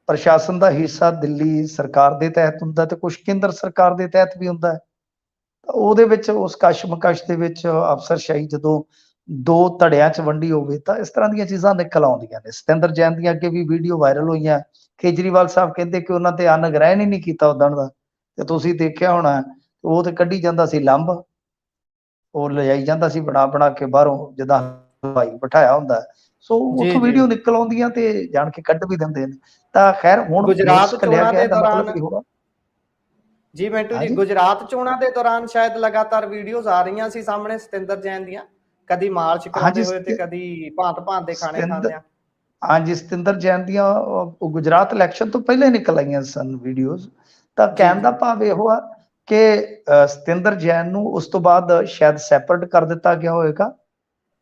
प्रशासन का हिस्सा दिल्ली सरकार के तहत हुंदा ते कुछ केंद्र सरकार के तहत भी हुंदा है। उहदे विच उस कशमकश दे विच अफसरशाही जदों ਦੋ ਧੜਿਆਂ 'ਚ ਵੰਡੀ ਹੋਵੇ, ਤਾਂ ਇਸ ਤਰ੍ਹਾਂ ਦੀਆਂ ਚੀਜ਼ਾਂ ਨਿਕਲ ਆਉਂਦੀਆਂ ਨੇ। ਸਤਿੰਦਰ ਜੈਨ ਦੀਆਂ ਅੱਗੇ ਵੀ ਵੀਡੀਓ ਵਾਇਰਲ ਹੋਈਆਂ। ਕੇਜਰੀਵਾਲ ਸਾਹਿਬ ਕਹਿੰਦੇ ਕਿ ਉਹਨਾਂ ਤੇ ਅੰਨ ਗ੍ਰਹਿਣ ਹੀ ਨਹੀਂ ਕੀਤਾ ਉਦਣ ਦਾ, ਤੇ ਤੁਸੀਂ ਦੇਖਿਆ ਹੋਣਾ ਉਹ ਤੇ ਕੱਢੀ ਜਾਂਦਾ ਸੀ ਲੰਬ, ਉਹ ਲਿਜਾਈ ਜਾਂਦਾ ਸੀ ਬਣਾ ਬਣਾ ਕੇ ਬਾਹਰੋਂ, ਜਿੱਦਾਂ ਹਲਵਾਈ ਬਿਠਾਇਆ ਹੁੰਦਾ। ਸੋ ਜੀ ਉੱਥੋਂ ਜੀ ਵੀਡੀਓ ਨਿਕਲ ਆਉਂਦੀਆਂ ਤੇ ਜਾਣ ਕੇ ਕੱਢ ਵੀ ਦਿੰਦੇ ਨੇ। ਤਾਂ ਖੈਰ ਹੁਣ ਗੁਜਰਾਤ ਨੋਟਿਸ ਘੱਲਿਆ ਚੋਣਾਂ ਗਿਆ, ਦੇ ਇਹਦਾ ਮਤਲਬ ਦੌਰਾਨ ਇਹ ਹੋਗਾ। ਜੀ ਮਿੰਟੂ ਜੀ, ਹਾਂਜੀ ਗੁਜਰਾਤ ਚੋਣਾਂ ਦੇ ਦੌਰਾਨ ਸ਼ਾਇਦ ਲਗਾਤਾਰ ਵੀਡੀਓਜ਼ ਆ ਰਹੀਆਂ ਸੀ ਸਾਹਮਣੇ ਸਤਿੰਦਰ ਜੈਨ ਦੀਆਂ, ਕਦੀ ਮਾਰਚ ਕਰਾਉਂਦੇ ਹਾਂਜੀ ਹੋਏ ਤੇ ਕਦੀ ਭਾਂਤ ਭਾਂਤ ਦੇ ਖਾਣੇ ਸਤਿੰਦਰ ਖਾਂਦਿਆਂ। ਹਾਂਜੀ ਸਤਿੰਦਰ ਜੈਨ ਦੀਆਂ ਉਹ ਗੁਜਰਾਤ ਇਲੈਕਸ਼ਨ ਤੋਂ ਪਹਿਲਾਂ ਨਿਕਲ ਆਈਆਂ ਸਨ ਵੀਡੀਓਜ਼। ਤਾਂ ਜੀ ਕਹਿਣ ਦਾ ਜੀ ਭਾਵ ਇਹੋ ਆ ਕਿ ਸਤਿੰਦਰ ਜੈਨ ਨੂੰ ਉਸ ਤੋਂ ਬਾਅਦ ਸ਼ਾਇਦ ਸੈਪਰੇਟ ਕਰ ਦਿੱਤਾ ਗਿਆ ਹੋਵੇਗਾ,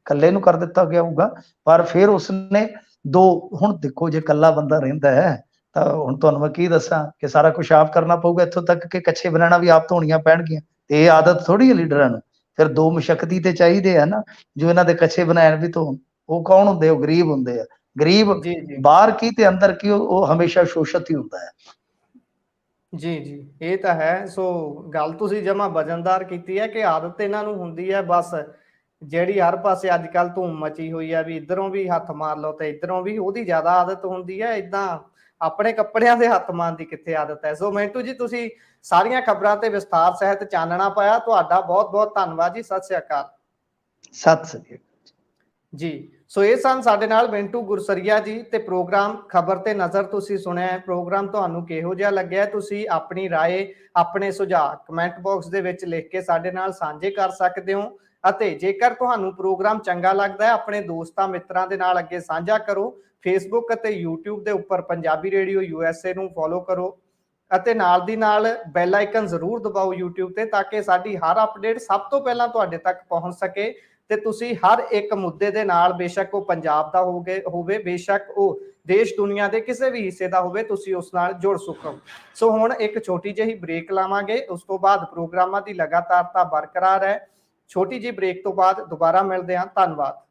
ਇਕੱਲੇ ਨੂੰ ਕਰ ਦਿੱਤਾ ਗਿਆ ਹੋਊਗਾ। ਪਰ ਫਿਰ ਉਸਨੇ ਦੋ, ਹੁਣ ਦੇਖੋ ਜੇ ਇਕੱਲਾ ਬੰਦਾ ਰਹਿੰਦਾ ਹੈ ਤਾਂ ਹੁਣ ਤੁਹਾਨੂੰ ਮੈਂ ਕੀ ਦੱਸਾਂ ਕਿ ਸਾਰਾ ਕੁਝ ਆਪ ਕਰਨਾ ਪਊਗਾ, ਇੱਥੋਂ ਤੱਕ ਕਿ ਕੱਛੇ ਬਣਾਉਣਾ ਵੀ ਆਪ ਧੋਣੀਆਂ ਪੈਣਗੀਆਂ। ਤੇ ਇਹ ਆਦਤ ਥੋੜੀ ਹੈ ਲੀਡਰਾਂ ਨੂੰ, ਫਿਰ ਦੋ ਮੁਸ਼ੱਕਤੀ ਤੇ ਚਾਹੀਦੇ ਆ ਨਾ, ਜੋ ਇਹਨਾਂ ਦੇ ਕੱਛੇ ਬਣਾਉਣ ਵੀ ਧੋਣ। ਉਹ ਕੌਣ ਹੁੰਦੇ? ਉਹ ਗਰੀਬ ਹੁੰਦੇ ਆ। ਗਰੀਬ ਜੀ ਜੀ ਬਾਹਰ ਕੀ ਤੇ ਅੰਦਰ ਕੀ, ਉਹ ਹਮੇਸ਼ਾ ਸ਼ੋਸ਼ਤ ਹੀ ਹੁੰਦਾ ਹੈ। ਜੀ ਜੀ, ਇਹ ਤਾਂ ਹੈ। ਸੋ ਗੱਲ ਤੁਸੀਂ ਜਮਾ ਵਜਨਦਾਰ ਕੀਤੀ ਹੈ ਕਿ ਆਦਤ ਇਹਨਾਂ ਨੂੰ ਹੁੰਦੀ ਹੈ ਬਸ, ਜਿਹੜੀ ਹਰ ਪਾਸੇ ਅੱਜ ਕੱਲ ਧੂਮ ਮਚੀ ਹੋਈ ਹੈ ਵੀ ਇਧਰੋਂ ਵੀ ਹੱਥ ਮਾਰ ਲਓ ਤੇ ਇਧਰੋਂ ਵੀ, ਉਹਦੀ ਜ਼ਿਆਦਾ ਆਦਤ ਹੁੰਦੀ ਹੈ। ਇਦਾਂ ਆਪਣੇ ਕੱਪੜਿਆਂ ਦੇ ਹੱਥ ਮਾਰਨ ਦੀ ਕਿੱਥੇ ਆਦਤ ਹੈ। ਸੋ ਮਿੰਟੂ ਜੀ, ਤੁਸੀਂ ਸਾਰੀਆਂ ਖਬਰਾਂ ਤੇ ਵਿਸਥਾਰ ਸਹਿਤ ਚਾਨਣਾ ਪਾਇਆ, ਤੁਹਾਡਾ ਬਹੁਤ ਬਹੁਤ ਧੰਨਵਾਦ ਜੀ। ਸਤਿ ਸ੍ਰੀ ਅਕਾਲ। ਸਤਿ ਸ੍ਰੀ ਅਕਾਲ ਜੀ, ਸੋ ਇਹ ਸਨ ਸਾਡੇ ਨਾਲ ਮਿੰਟੂ ਗੁਰਸਰੀਆ ਜੀ ਤੇ ਪ੍ਰੋਗਰਾਮ ਖਬਰ ਤੇ ਨਜ਼ਰ ਤੁਸੀਂ ਸੁਣਿਆ। ਪ੍ਰੋਗਰਾਮ ਤੁਹਾਨੂੰ ਕਿਹੋ ਜਿਹਾ ਲੱਗਿਆ? ਤੁਸੀਂ ਆਪਣੀ ਰਾਏ, ਆਪਣੇ ਸੁਝਾਅ ਕਮੈਂਟ ਬਾਕਸ ਦੇ ਵਿੱਚ ਲਿਖ ਕੇ ਸਾਡੇ ਨਾਲ ਸਾਂਝੇ ਕਰ ਸਕਦੇ ਹੋ। ਅਤੇ ਜੇਕਰ ਤੁਹਾਨੂੰ ਪ੍ਰੋਗਰਾਮ ਚੰਗਾ ਲੱਗਦਾ ਹੈ, ਆਪਣੇ ਦੋਸਤਾਂ ਮਿੱਤਰਾਂ ਦੇ ਨਾਲ ਅੱਗੇ ਸਾਂਝਾ ਕਰੋ। ਫੇਸਬੁੱਕ ਅਤੇ YouTube ਦੇ ਉੱਪਰ ਪੰਜਾਬੀ ਰੇਡੀਓ USA ਨੂੰ ਫੋਲੋ ਕਰੋ ਅਤੇ ਨਾਲ ਦੀ ਨਾਲ ਬੈਲ ਆਈਕਨ ਜ਼ਰੂਰ ਦਬਾਓ YouTube ਤੇ, ਤਾਂ ਕਿ ਸਾਡੀ ਹਰ ਅਪਡੇਟ ਸਭ ਤੋਂ ਪਹਿਲਾਂ ਤੁਹਾਡੇ ਤੱਕ ਪਹੁੰਚ ਸਕੇ ਤੇ ਤੁਸੀਂ ਹਰ ਇੱਕ ਮੁੱਦੇ ਦੇ ਨਾਲ, ਬੇਸ਼ੱਕ ਉਹ ਪੰਜਾਬ ਦਾ ਹੋਵੇ, ਬੇਸ਼ੱਕ ਉਹ ਦੇਸ਼ ਦੁਨੀਆ ਦੇ ਕਿਸੇ ਵੀ ਹਿੱਸੇ ਦਾ ਹੋਵੇ, ਤੁਸੀਂ ਉਸ ਨਾਲ ਜੁੜ ਸਕੋ। ਸੋ ਹੁਣ ਇੱਕ ਛੋਟੀ ਜਿਹੀ ਬ੍ਰੇਕ ਲਾਵਾਂਗੇ, ਉਸ ਤੋਂ ਬਾਅਦ ਪ੍ਰੋਗਰਾਮਾਂ ਦੀ ਲਗਾਤਾਰਤਾ ਬਰਕਰਾਰ ਹੈ। ਛੋਟੀ ਜਿਹੀ ਬ੍ਰੇਕ ਤੋਂ ਬਾਅਦ ਦੁਬਾਰਾ ਮਿਲਦੇ ਹਾਂ। ਧੰਨਵਾਦ।